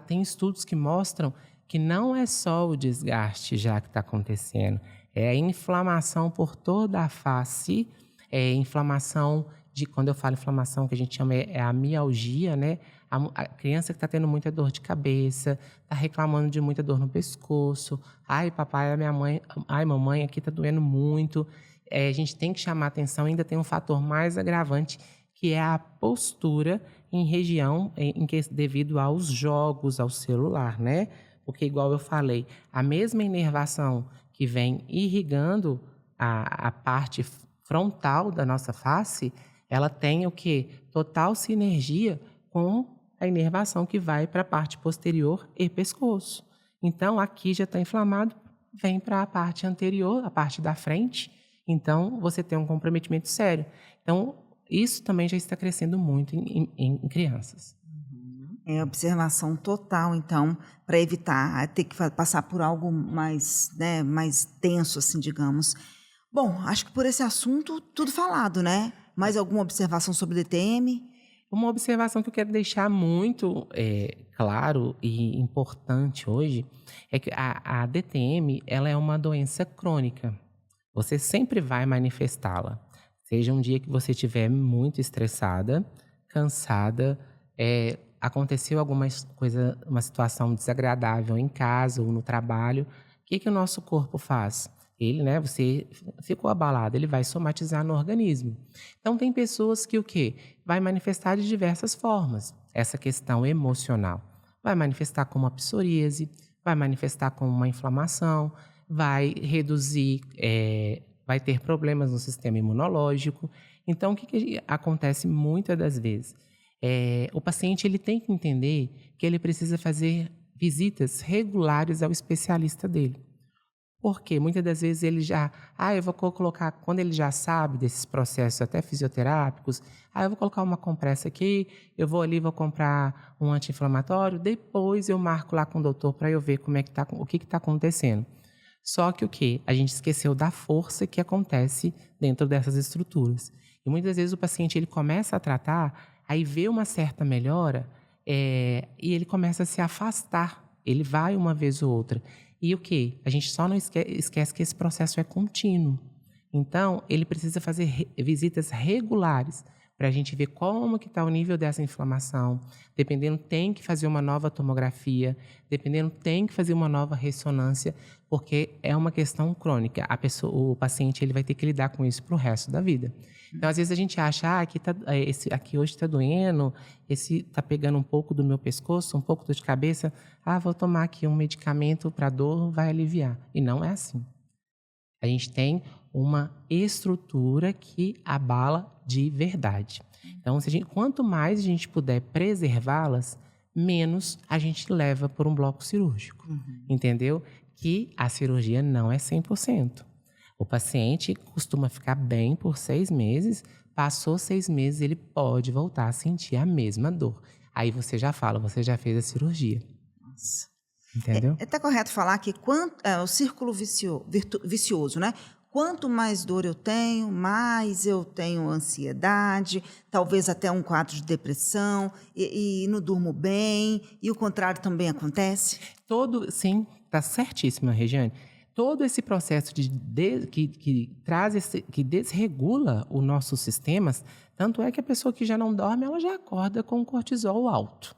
tem estudos que mostram que não é só o desgaste já que está acontecendo, é a inflamação por toda a face, inflamação quando eu falo inflamação, que a gente chama é a mialgia, né? A criança que está tendo muita dor de cabeça, está reclamando de muita dor no pescoço. Ai, papai, a minha mãe, ai, mamãe, aqui está doendo muito. A gente tem que chamar atenção. Ainda tem um fator mais agravante, que é a postura em região devido aos jogos, ao celular, né? Porque, igual eu falei, a mesma inervação que vem irrigando a parte frontal da nossa face, ela tem o quê? Total sinergia com a inervação que vai para a parte posterior e pescoço. Então, aqui já está inflamado, vem para a parte anterior, a parte da frente. Então, você tem um comprometimento sério. Então, isso também já está crescendo muito em crianças. É observação total, então, para evitar ter que passar por algo mais, né, mais tenso, assim, digamos. Bom, acho que por esse assunto, tudo falado, né? Mais alguma observação sobre o DTM? Uma observação que eu quero deixar muito claro e importante hoje é que a DTM ela é uma doença crônica. Você sempre vai manifestá-la. Seja um dia que você estiver muito estressada, cansada, aconteceu alguma coisa, uma situação desagradável em casa ou no trabalho, o que o nosso corpo faz? Ele, né, você ficou abalado, ele vai somatizar no organismo. Então, tem pessoas que o quê? Vai manifestar de diversas formas essa questão emocional. Vai manifestar como uma psoríase, vai manifestar como uma inflamação, vai reduzir, vai ter problemas no sistema imunológico. Então, o que acontece muitas das vezes? O paciente ele tem que entender que ele precisa fazer visitas regulares ao especialista dele. Porque muitas das vezes ele já... eu vou colocar... Quando ele já sabe desses processos até fisioterápicos, eu vou colocar uma compressa aqui, eu vou ali, vou comprar um anti-inflamatório, depois eu marco lá com o doutor para eu ver o que está acontecendo. Só que o quê? A gente esqueceu da força que acontece dentro dessas estruturas. E muitas vezes o paciente ele começa a tratar, aí vê uma certa melhora e ele começa a se afastar. Ele vai uma vez ou outra. E o quê? A gente só não esquece que esse processo é contínuo. Então, ele precisa fazer visitas regulares para a gente ver como que está o nível dessa inflamação. Dependendo, tem que fazer uma nova tomografia. Dependendo, tem que fazer uma nova ressonância, porque é uma questão crônica. O paciente ele vai ter que lidar com isso para o resto da vida. Então, às vezes a gente acha, aqui hoje está doendo, esse está pegando um pouco do meu pescoço, um pouco dor de cabeça, vou tomar aqui um medicamento para dor, vai aliviar. E não é assim. A gente tem uma estrutura que abala de verdade. Então, quanto mais a gente puder preservá-las, menos a gente leva por um bloco cirúrgico. Entendeu? Que a cirurgia não é 100%. O paciente costuma ficar bem por 6 meses, passou 6 meses, ele pode voltar a sentir a mesma dor. Aí você já fala, você já fez a cirurgia. Nossa. Entendeu? Tá correto falar que o círculo vicioso, né? Quanto mais dor eu tenho, mais eu tenho ansiedade, talvez até um quadro de depressão, e não durmo bem, e o contrário também acontece? Sim, está certíssima, Regiane. Todo esse processo que desregula os nossos sistemas, tanto é que a pessoa que já não dorme, ela já acorda com cortisol alto.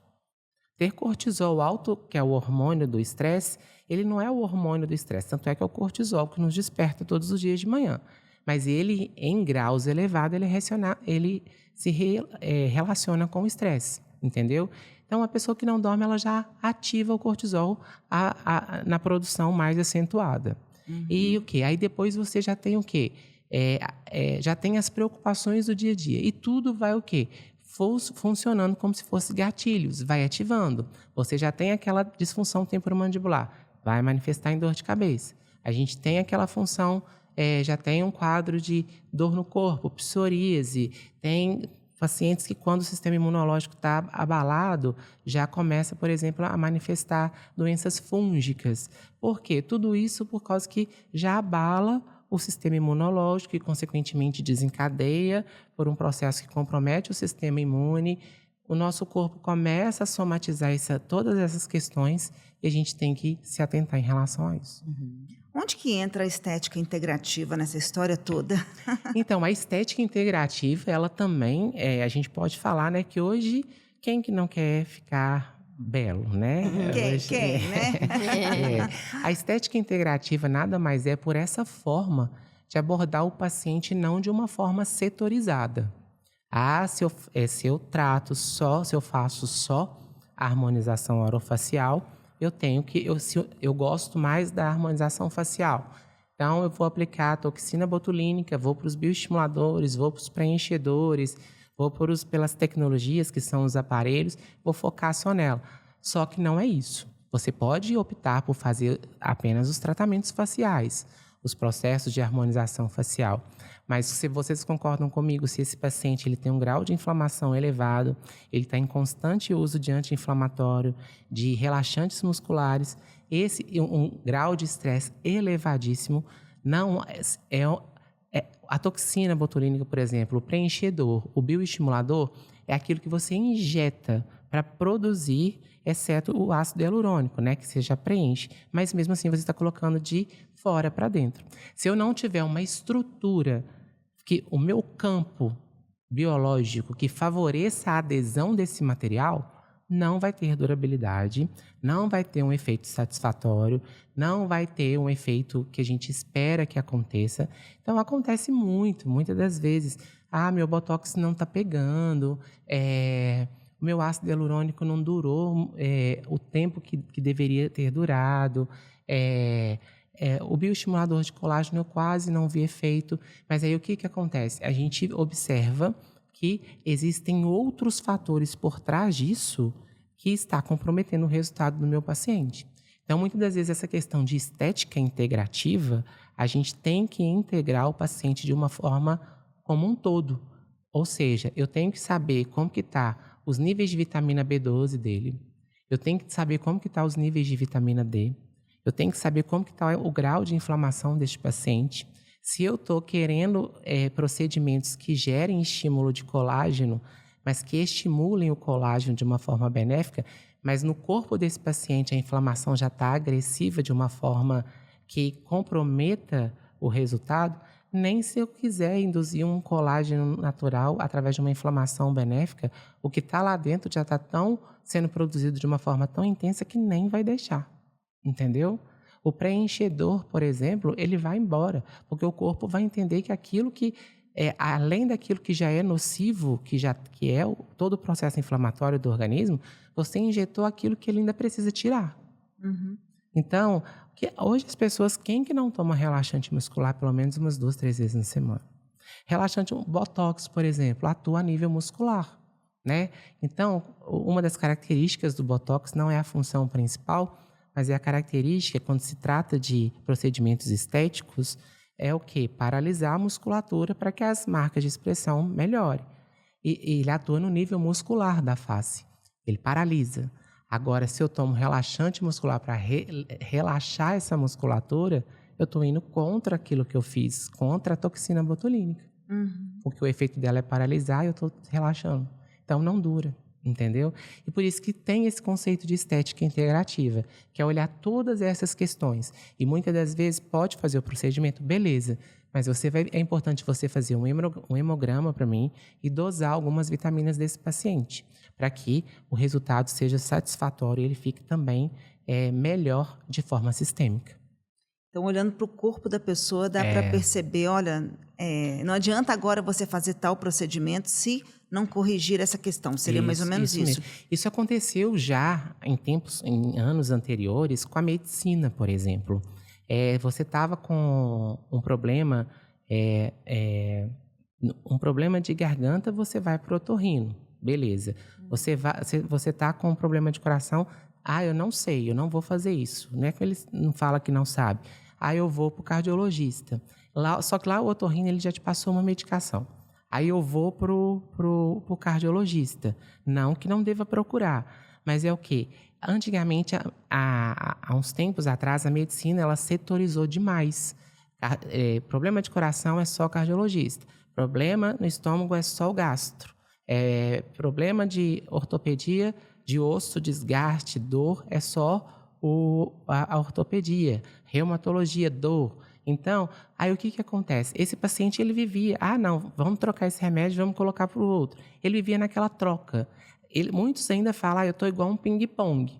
Ter cortisol alto, que é o hormônio do estresse, ele não é o hormônio do estresse, tanto é que é o cortisol que nos desperta todos os dias de manhã. Mas ele, em graus elevados, ele se relaciona com o estresse, entendeu? Então, a pessoa que não dorme, ela já ativa o cortisol na produção mais acentuada. E o quê? Aí depois você já tem o quê? Já tem as preocupações do dia a dia. E tudo vai o quê? Funcionando como se fosse gatilhos, vai ativando. Você já tem aquela disfunção temporomandibular, vai manifestar em dor de cabeça. A gente tem aquela função, já tem um quadro de dor no corpo, psoríase, pacientes que, quando o sistema imunológico está abalado, já começa, por exemplo, a manifestar doenças fúngicas. Por quê? Tudo isso por causa que já abala o sistema imunológico e, consequentemente, desencadeia por um processo que compromete o sistema imune. O nosso corpo começa a somatizar todas essas questões e a gente tem que se atentar em relação a isso. Onde que entra a estética integrativa nessa história toda? Então, a estética integrativa, ela também, a gente pode falar, né, que hoje, quem que não quer ficar belo, né? Quem, né? A estética integrativa nada mais é por essa forma de abordar o paciente não de uma forma setorizada. Se eu trato só, se eu faço só a harmonização orofacial, eu gosto mais da harmonização facial. Então, eu vou aplicar a toxina botulínica, vou para os bioestimuladores, vou para os preenchedores, vou pelas tecnologias que são os aparelhos, vou focar só nela. Só que não é isso. Você pode optar por fazer apenas os tratamentos faciais, os processos de harmonização facial. Mas se vocês concordam comigo, se esse paciente ele tem um grau de inflamação elevado, ele está em constante uso de anti-inflamatório, de relaxantes musculares, um grau de estresse elevadíssimo, não a toxina botulínica, por exemplo, o preenchedor, o bioestimulador, é aquilo que você injeta para produzir, exceto o ácido hialurônico, né, que você já preenche. Mas mesmo assim você está colocando de fora para dentro. Se eu não tiver uma estrutura, que o meu campo biológico que favoreça a adesão desse material, não vai ter durabilidade, não vai ter um efeito satisfatório, não vai ter um efeito que a gente espera que aconteça. Então, acontece muitas das vezes. Meu botox não está pegando, o meu ácido hialurônico não durou o tempo que deveria ter durado, o bioestimulador de colágeno eu quase não vi efeito. Mas aí o que acontece? A gente observa que existem outros fatores por trás disso que está comprometendo o resultado do meu paciente. Então, muitas das vezes, essa questão de estética integrativa, a gente tem que integrar o paciente de uma forma como um todo. Ou seja, eu tenho que saber como que está os níveis de vitamina B12 dele, eu tenho que saber como que está os níveis de vitamina D, eu tenho que saber como que está o grau de inflamação deste paciente. Se eu estou querendo procedimentos que gerem estímulo de colágeno, mas que estimulem o colágeno de uma forma benéfica, mas no corpo desse paciente a inflamação já está agressiva de uma forma que comprometa o resultado, nem se eu quiser induzir um colágeno natural através de uma inflamação benéfica, o que está lá dentro já está sendo produzido de uma forma tão intensa que nem vai deixar, entendeu? O preenchedor, por exemplo, ele vai embora, porque o corpo vai entender que aquilo que além daquilo que já é nocivo, que é todo o processo inflamatório do organismo, você injetou aquilo que ele ainda precisa tirar. Uhum. Então, hoje as pessoas, quem que não toma relaxante muscular pelo menos umas 2, 3 vezes na semana? Relaxante, botox, por exemplo, atua a nível muscular, né? Então, uma das características do botox não é a função principal, mas é a característica, quando se trata de procedimentos estéticos, é o quê? Paralisar a musculatura para que as marcas de expressão melhorem. E ele atua no nível muscular da face. Ele paralisa. Agora, se eu tomo relaxante muscular para relaxar essa musculatura, eu estou indo contra aquilo que eu fiz, contra a toxina botulínica. Uhum. Porque o efeito dela é paralisar e eu estou relaxando. Então, não dura. Entendeu? E por isso que tem esse conceito de estética integrativa, que é olhar todas essas questões. E muitas das vezes pode fazer o procedimento, beleza, mas é importante você fazer um hemograma para mim e dosar algumas vitaminas desse paciente, para que o resultado seja satisfatório e ele fique também melhor de forma sistêmica. Então, olhando para o corpo da pessoa, dá para perceber, olha, não adianta agora você fazer tal procedimento se não corrigir essa questão. Seria mais ou menos isso. Isso aconteceu já em anos anteriores com a medicina, por exemplo. Você estava com um problema, de garganta, você vai para o otorrino, beleza. Você está com um problema de coração, eu não sei, eu não vou fazer isso. Não é que ele não fala que não sabe. Eu vou para o cardiologista. Só que lá o otorrino ele já te passou uma medicação. Aí eu vou pro cardiologista. Não que não deva procurar, mas é o quê? Antigamente, há uns tempos atrás, a medicina ela setorizou demais. Problema de coração é só cardiologista. Problema no estômago é só o gastro. Problema de ortopedia, de osso, desgaste, dor, é só a ortopedia. Reumatologia, dor. Então, aí o que acontece? Esse paciente, ele vivia, não, vamos trocar esse remédio, vamos colocar para o outro. Ele vivia naquela troca. Muitos ainda falam, eu estou igual um ping-pong.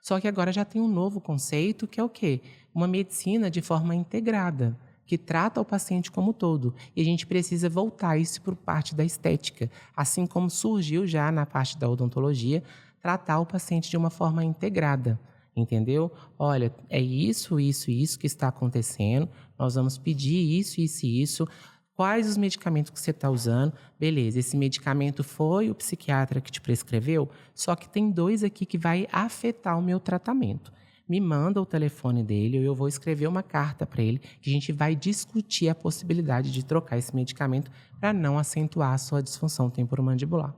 Só que agora já tem um novo conceito, que é o quê? Uma medicina de forma integrada, que trata o paciente como todo. E a gente precisa voltar isso por parte da estética. Assim como surgiu já na parte da odontologia, tratar o paciente de uma forma integrada. Entendeu? Olha, é isso, isso, isso que está acontecendo. Nós vamos pedir isso, isso e isso. Quais os medicamentos que você está usando? Beleza, esse medicamento foi o psiquiatra que te prescreveu, só que tem 2 aqui que vai afetar o meu tratamento. Me manda o telefone dele ou eu vou escrever uma carta para ele que a gente vai discutir a possibilidade de trocar esse medicamento para não acentuar a sua disfunção temporomandibular.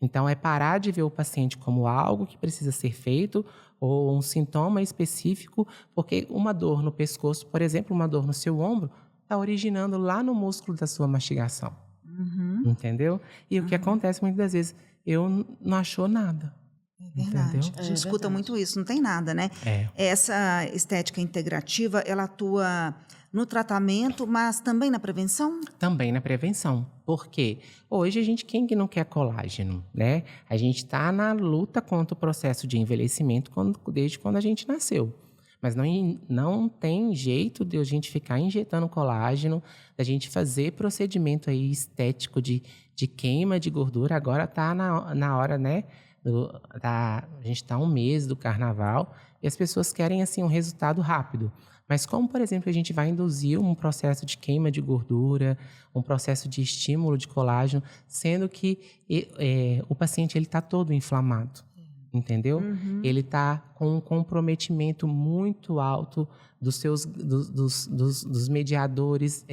Então, é parar de ver o paciente como algo que precisa ser feito ou um sintoma específico, porque uma dor no pescoço, por exemplo, uma dor no seu ombro, está originando lá no músculo da sua mastigação. Entendeu? E o que acontece muitas das vezes, eu não achou nada. É verdade. Entendeu? A gente escuta muito isso, não tem nada, né? Essa estética integrativa, ela atua no tratamento, mas também na prevenção? Também na prevenção. Porque hoje quem que não quer colágeno, né? A gente está na luta contra o processo de envelhecimento desde quando a gente nasceu. Mas não tem jeito de a gente ficar injetando colágeno, da gente fazer procedimento aí estético de queima de gordura. Agora está na hora, né? A gente está 1 mês do carnaval e as pessoas querem assim um resultado rápido. Mas como, por exemplo, a gente vai induzir um processo de queima de gordura, um processo de estímulo de colágeno, sendo que o paciente está todo inflamado, entendeu? Ele está com um comprometimento muito alto dos mediadores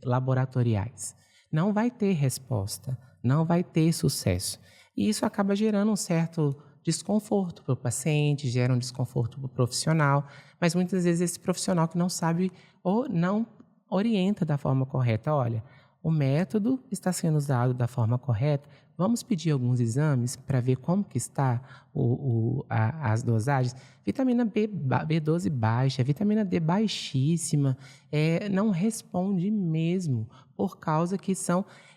laboratoriais. Não vai ter resposta, não vai ter sucesso. E isso acaba gerando um certo desconforto para o paciente, gera um desconforto para o profissional, mas muitas vezes esse profissional que não sabe ou não orienta da forma correta. Olha, o método está sendo usado da forma correta, vamos pedir alguns exames para ver como que está as dosagens. Vitamina B12 baixa, vitamina D baixíssima, não responde mesmo, por causa que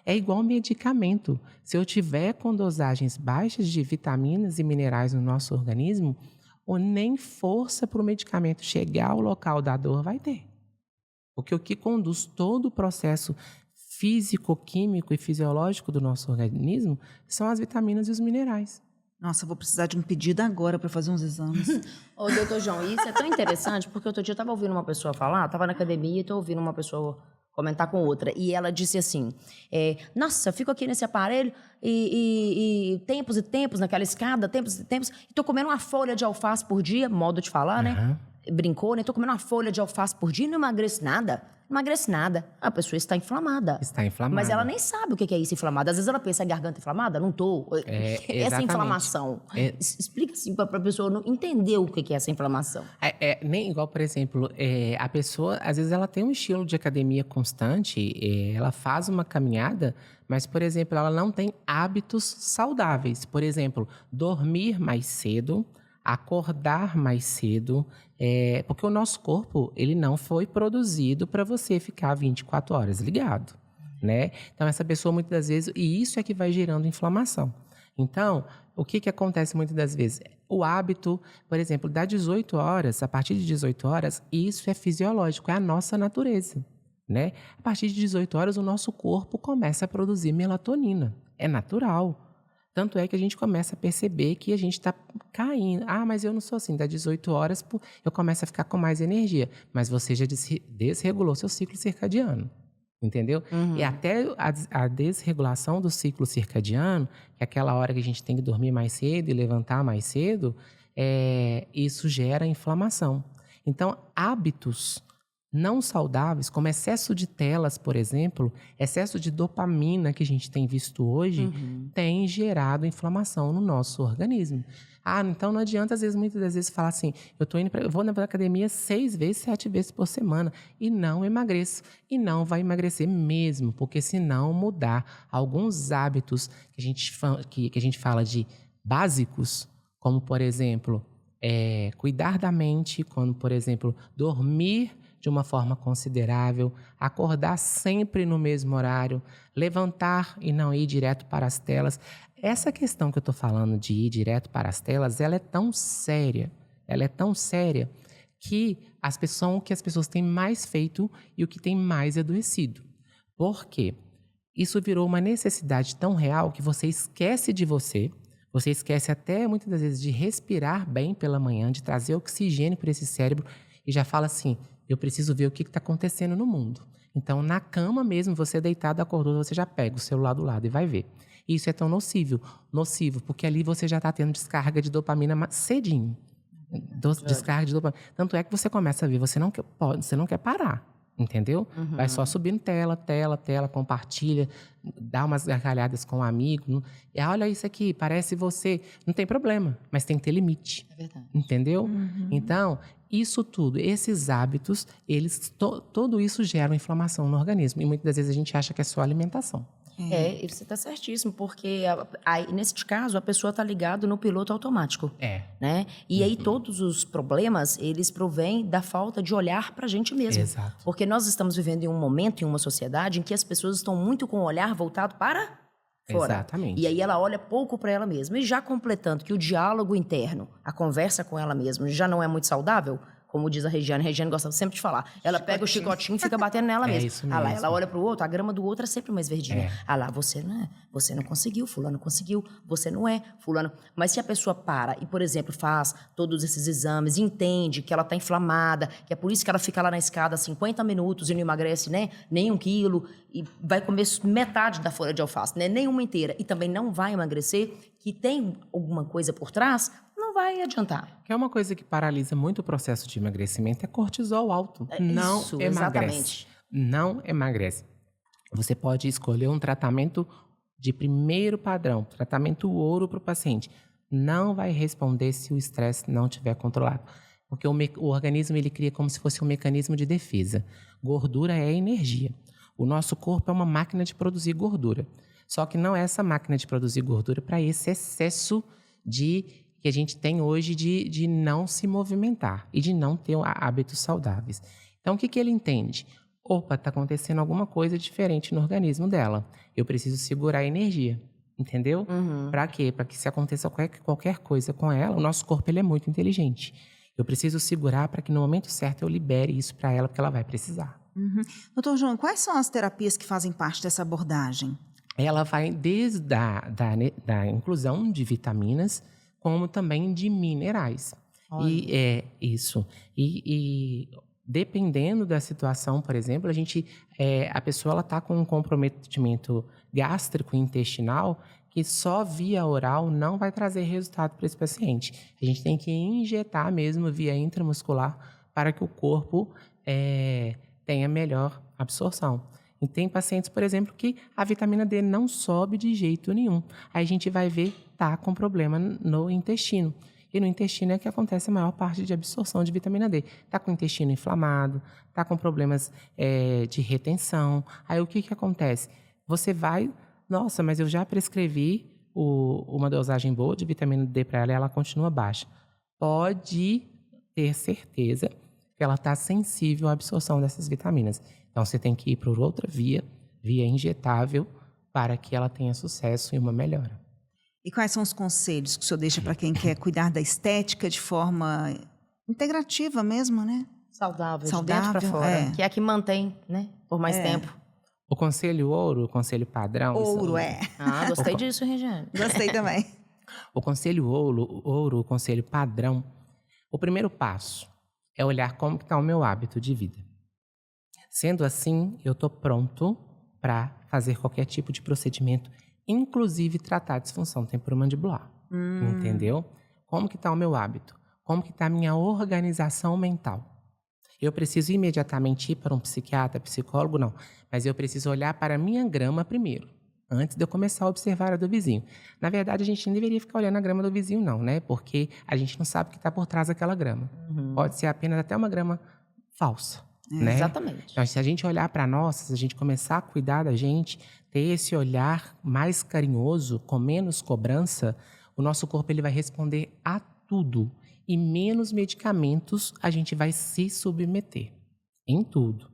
é igual medicamento. Se eu tiver com dosagens baixas de vitaminas e minerais no nosso organismo, ou nem força para o medicamento chegar ao local da dor vai ter. Porque o que conduz todo o processo físico, químico e fisiológico do nosso organismo são as vitaminas e os minerais. Nossa, eu vou precisar de um pedido agora para fazer uns exames. Ô, doutor João, isso é tão interessante, porque outro dia eu estava ouvindo uma pessoa falar, estava na academia e estou ouvindo uma pessoa comentar com outra, e ela disse assim, nossa, eu fico aqui nesse aparelho e tempos e tempos, naquela escada, tempos e tempos, e tô comendo uma folha de alface por dia, modo de falar, né? Brincou, né? Tô comendo uma folha de alface por dia e não emagrece nada. Não emagrece nada. A pessoa está inflamada. Está inflamada. Mas ela nem sabe o que é isso, inflamada. Às vezes ela pensa, a garganta inflamada? Não tô. Essa inflamação. Explica assim para a pessoa não entender o que é essa inflamação. Nem igual, por exemplo, a pessoa, às vezes ela tem um estilo de academia constante, ela faz uma caminhada, mas, por exemplo, ela não tem hábitos saudáveis. Por exemplo, dormir mais cedo, acordar mais cedo, porque o nosso corpo ele não foi produzido para você ficar 24 horas ligado, né? Então, essa pessoa, muitas das vezes, e isso é que vai gerando inflamação. Então, o que acontece muitas das vezes? O hábito, por exemplo, dá 18 horas, a partir de 18 horas, isso é fisiológico, é a nossa natureza, né? A partir de 18 horas, o nosso corpo começa a produzir melatonina, é natural. Tanto é que a gente começa a perceber que a gente está caindo. Mas eu não sou assim, dá 18 horas, eu começo a ficar com mais energia. Mas você já desregulou seu ciclo circadiano, entendeu? E até a desregulação do ciclo circadiano, que é aquela hora que a gente tem que dormir mais cedo e levantar mais cedo, isso gera inflamação. Então, hábitos não saudáveis, como excesso de telas, por exemplo, excesso de dopamina que a gente tem visto hoje, tem gerado inflamação no nosso organismo. Então não adianta, muitas das vezes, falar assim, eu vou na academia 6 vezes, 7 vezes por semana e não emagreço. E não vai emagrecer mesmo, porque se não mudar alguns hábitos que a gente fala de básicos, como, por exemplo, cuidar da mente, como, por exemplo, dormir de uma forma considerável, acordar sempre no mesmo horário, levantar e não ir direto para as telas. Essa questão que eu estou falando de ir direto para as telas, ela é tão séria que as pessoas têm mais feito e o que tem mais adoecido. Por quê? Isso virou uma necessidade tão real que você esquece de você esquece até muitas das vezes de respirar bem pela manhã, de trazer oxigênio para esse cérebro e já fala assim, eu preciso ver o que está acontecendo no mundo. Então, na cama mesmo, você deitado, acordou, você já pega o celular do lado e vai ver. E isso é tão nocivo, porque ali você já está tendo descarga de dopamina cedinho. Descarga de dopamina. Tanto é que você começa a ver, você não quer parar, entendeu? Vai só subindo tela, compartilha, dá umas gargalhadas com um amigo. E olha isso aqui, parece você... Não tem problema, mas tem que ter limite. É verdade. Entendeu? Então, isso tudo, esses hábitos, tudo isso gera uma inflamação no organismo. E muitas das vezes a gente acha que é só alimentação. E você está certíssimo, porque nesse caso a pessoa está ligada no piloto automático. Né? E aí todos os problemas, eles provêm da falta de olhar para a gente mesmo. Exato. Porque nós estamos vivendo em um momento, em uma sociedade, em que as pessoas estão muito com o olhar voltado para fora. Exatamente. E aí ela olha pouco para ela mesma. E já completando que o diálogo interno, a conversa com ela mesma, já não é muito saudável, como diz a Regiane gosta sempre de falar. Ela pega o chicotinho e fica batendo nela mesma. Isso Lá, mesmo. ela olha pro outro, a grama do outro é sempre mais verdinha. Lá, você não conseguiu, fulano conseguiu, você não é, fulano. Mas se a pessoa para e, por exemplo, faz todos esses exames, entende que ela tá inflamada, que é por isso que ela fica lá na escada 50 minutos e não emagrece, nem 1 quilo, e vai comer metade da folha de alface, nem uma inteira, e também não vai emagrecer, que tem alguma coisa por trás, não vai adiantar. Que é uma coisa que paralisa muito o processo de emagrecimento, é cortisol alto. Não Isso, emagrece. exatamente. Não emagrece. Você pode escolher um tratamento de primeiro padrão, tratamento ouro para o paciente. Não vai responder se o estresse não estiver controlado. Porque o organismo ele cria como se fosse um mecanismo de defesa. Gordura é energia. O nosso corpo é uma máquina de produzir gordura. Só que não é essa máquina de produzir gordura para esse excesso que a gente tem hoje de não se movimentar e de não ter hábitos saudáveis. Então, o que ele entende? Opa, está acontecendo alguma coisa diferente no organismo dela. Eu preciso segurar a energia, entendeu? Para quê? Para que se aconteça qualquer coisa com ela, o nosso corpo ele é muito inteligente. Eu preciso segurar para que no momento certo eu libere isso para ela, porque ela vai precisar. Doutor João, quais são as terapias que fazem parte dessa abordagem? Ela vai desde da inclusão de vitaminas, como também de minerais. Olha. E é isso. E dependendo da situação, por exemplo, a pessoa está com um comprometimento gástrico e intestinal que só via oral não vai trazer resultado para esse paciente. A gente tem que injetar mesmo via intramuscular para que o corpo tenha melhor absorção. E tem pacientes, por exemplo, que a vitamina D não sobe de jeito nenhum. Aí a gente vai ver, tá com problema no intestino. E no intestino é que acontece a maior parte de absorção de vitamina D. Tá com o intestino inflamado, tá com problemas de retenção. Aí o que acontece? Você vai, nossa, mas eu já prescrevi uma dosagem boa de vitamina D para ela e ela continua baixa. Pode ter certeza que ela está sensível à absorção dessas vitaminas. Então, você tem que ir por outra via injetável, para que ela tenha sucesso e uma melhora. E quais são os conselhos que o senhor deixa para quem quer cuidar da estética de forma integrativa mesmo, né? Saudável, de dentro para fora. é. Que é a que mantém, por mais tempo. O conselho ouro, o conselho padrão... Ouro, Gostei disso, Regiane. Gostei também. O conselho ouro, o conselho padrão, o primeiro passo é olhar como está o meu hábito de vida. Sendo assim, eu estou pronto para fazer qualquer tipo de procedimento, inclusive tratar a disfunção temporomandibular. Entendeu? Como que está o meu hábito? Como que está a minha organização mental? Eu preciso imediatamente ir para um psiquiatra, psicólogo, não. Mas eu preciso olhar para a minha grama primeiro, antes de eu começar a observar a do vizinho. Na verdade, a gente não deveria ficar olhando a grama do vizinho, não, né? Porque a gente não sabe o que está por trás daquela grama. Pode ser apenas até uma grama falsa, né? Exatamente. Então, se a gente olhar para nós, se a gente começar a cuidar da gente, ter esse olhar mais carinhoso, com menos cobrança, o nosso corpo ele vai responder a tudo. E menos medicamentos a gente vai se submeter. Em tudo.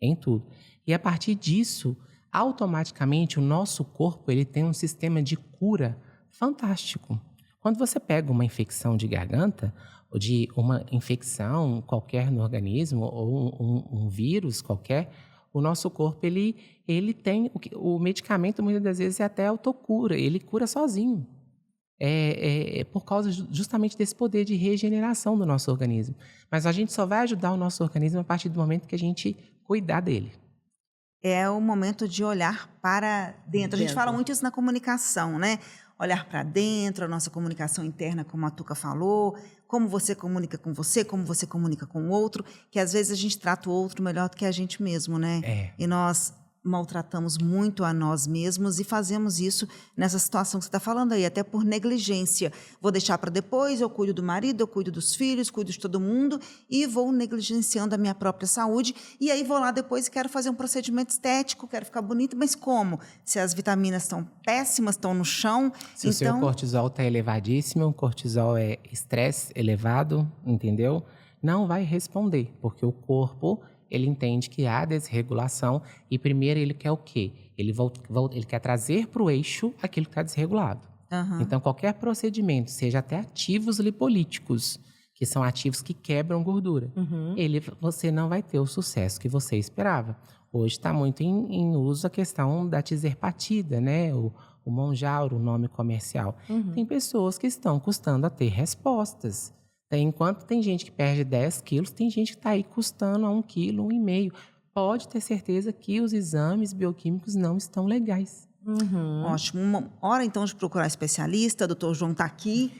Em tudo. E a partir disso, automaticamente, o nosso corpo ele tem um sistema de cura fantástico. Quando você pega uma infecção de garganta, ou de uma infecção qualquer no organismo, ou um vírus qualquer, o nosso corpo ele tem... O medicamento, muitas das vezes, é até autocura. Ele cura sozinho. Por causa justamente desse poder de regeneração do nosso organismo. Mas a gente só vai ajudar o nosso organismo a partir do momento que a gente cuidar dele. É o momento de olhar para dentro. A gente fala muito isso na comunicação, né? Olhar para dentro, a nossa comunicação interna, como a Tuca falou, como você comunica com você, como você comunica com o outro, que às vezes a gente trata o outro melhor do que a gente mesmo, né? E nós maltratamos muito a nós mesmos e fazemos isso nessa situação que você está falando aí, até por negligência. Vou deixar para depois, eu cuido do marido, eu cuido dos filhos, cuido de todo mundo e vou negligenciando a minha própria saúde e aí vou lá depois e quero fazer um procedimento estético, quero ficar bonito, mas como? Se as vitaminas estão péssimas, estão no chão... Se o seu cortisol está elevadíssimo, o cortisol é estresse elevado, entendeu? Não vai responder, porque o corpo... ele entende que há desregulação e primeiro ele quer o quê? Ele quer trazer para o eixo aquilo que está desregulado. Então, qualquer procedimento, seja até ativos lipolíticos, que são ativos que quebram gordura, você não vai ter o sucesso que você esperava. Hoje está muito em uso a questão da tizerpatida, né? O Monjaro, o nome comercial. Tem pessoas que estão custando a ter respostas. Enquanto tem gente que perde 10 quilos, tem gente que está aí custando a 1,5 kg. Pode ter certeza que os exames bioquímicos não estão legais. Ótimo. Uma hora, então, de procurar especialista. O Dr. João está aqui.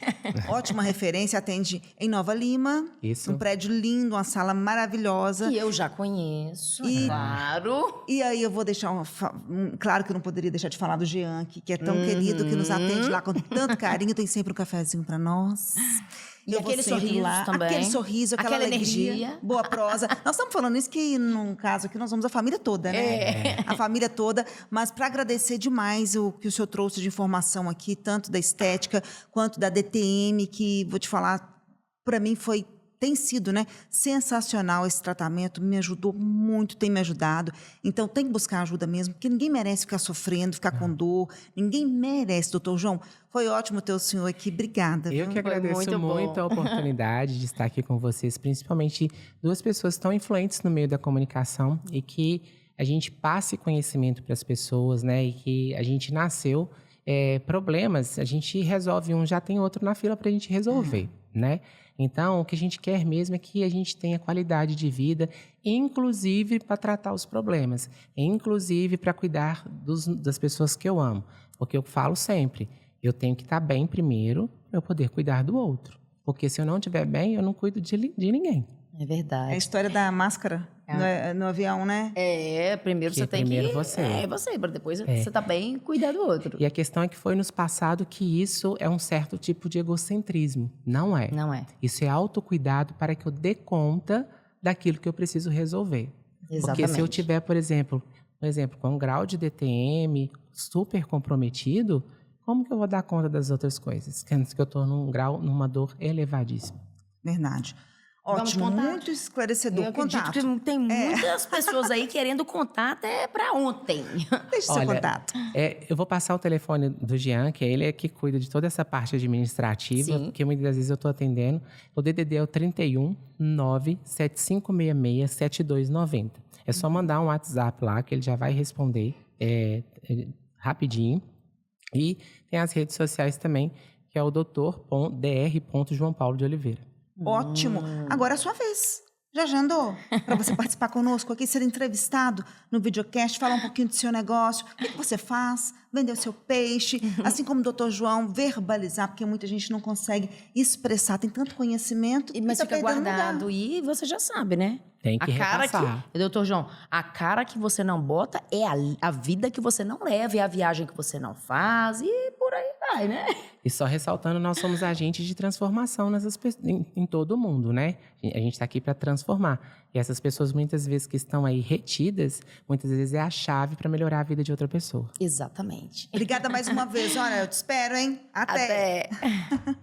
Ótima referência. Atende em Nova Lima. Isso. Um prédio lindo, uma sala maravilhosa. Que eu já conheço, claro. E aí eu vou deixar... Claro que eu não poderia deixar de falar do Jean, que é tão querido, que nos atende lá com tanto carinho. Tem sempre um cafezinho para nós. E aquele sorriso também. Aquele sorriso, aquela alegria, energia. Boa prosa. Nós estamos falando isso que, num caso aqui, nós vamos a família toda, né? A família toda. Mas para agradecer demais o que o senhor trouxe de informação aqui, tanto da estética quanto da DTM, que, vou te falar, para mim tem sido, né, sensacional esse tratamento, me ajudou muito, tem me ajudado. Então, tem que buscar ajuda mesmo, porque ninguém merece ficar sofrendo, ficar com dor. Ninguém merece, doutor João. Foi ótimo ter o senhor aqui. Obrigada. Eu que agradeço muito a oportunidade de estar aqui com vocês, principalmente duas pessoas tão influentes no meio da comunicação e que a gente passe conhecimento para as pessoas, né, e que a gente nasceu problemas, a gente resolve um, já tem outro na fila para a gente resolver, né? Então, o que a gente quer mesmo é que a gente tenha qualidade de vida, inclusive para tratar os problemas, inclusive para cuidar das pessoas que eu amo. Porque eu falo sempre, eu tenho que estar bem primeiro para eu poder cuidar do outro. Porque se eu não estiver bem, eu não cuido de ninguém. É verdade. É a história da máscara no avião, né? Primeiro você tem primeiro que... você. Você, para depois você tá bem e cuidar do outro. E a questão é que foi nos passado que isso é um certo tipo de egocentrismo. Não é. Não é. Isso é autocuidado para que eu dê conta daquilo que eu preciso resolver. Exatamente. Porque se eu tiver, por exemplo, com um grau de DTM super comprometido, como que eu vou dar conta das outras coisas? Sendo que eu estou numa dor elevadíssima. Verdade. Ótimo, muito esclarecedor. Eu acredito que tem muitas pessoas aí querendo contar até para ontem. Deixa o seu contato. Eu vou passar o telefone do Jean, que ele é que cuida de toda essa parte administrativa, porque muitas das vezes eu estou atendendo. O DDD é o 31 97566 7290. É só mandar um WhatsApp lá, que ele já vai responder rapidinho. E tem as redes sociais também, que é o Dr. João Paulo de Oliveira. Ótimo. Agora é a sua vez. Já andou? Para você participar conosco aqui, ser entrevistado no videocast, falar um pouquinho do seu negócio, o que você faz, vender o seu peixe, assim como o doutor João, verbalizar, porque muita gente não consegue expressar, tem tanto conhecimento. Mas tá fica guardado e você já sabe, né? Tem que repassar. Doutor João, a cara que você não bota é a vida que você não leva, é a viagem que você não faz e por aí vai, né? E só ressaltando, nós somos agentes de transformação em todo mundo, né? A gente está aqui para transformar. E essas pessoas, muitas vezes, que estão aí retidas, muitas vezes é a chave para melhorar a vida de outra pessoa. Exatamente. Obrigada mais uma vez. Olha, eu te espero, hein? Até. Até.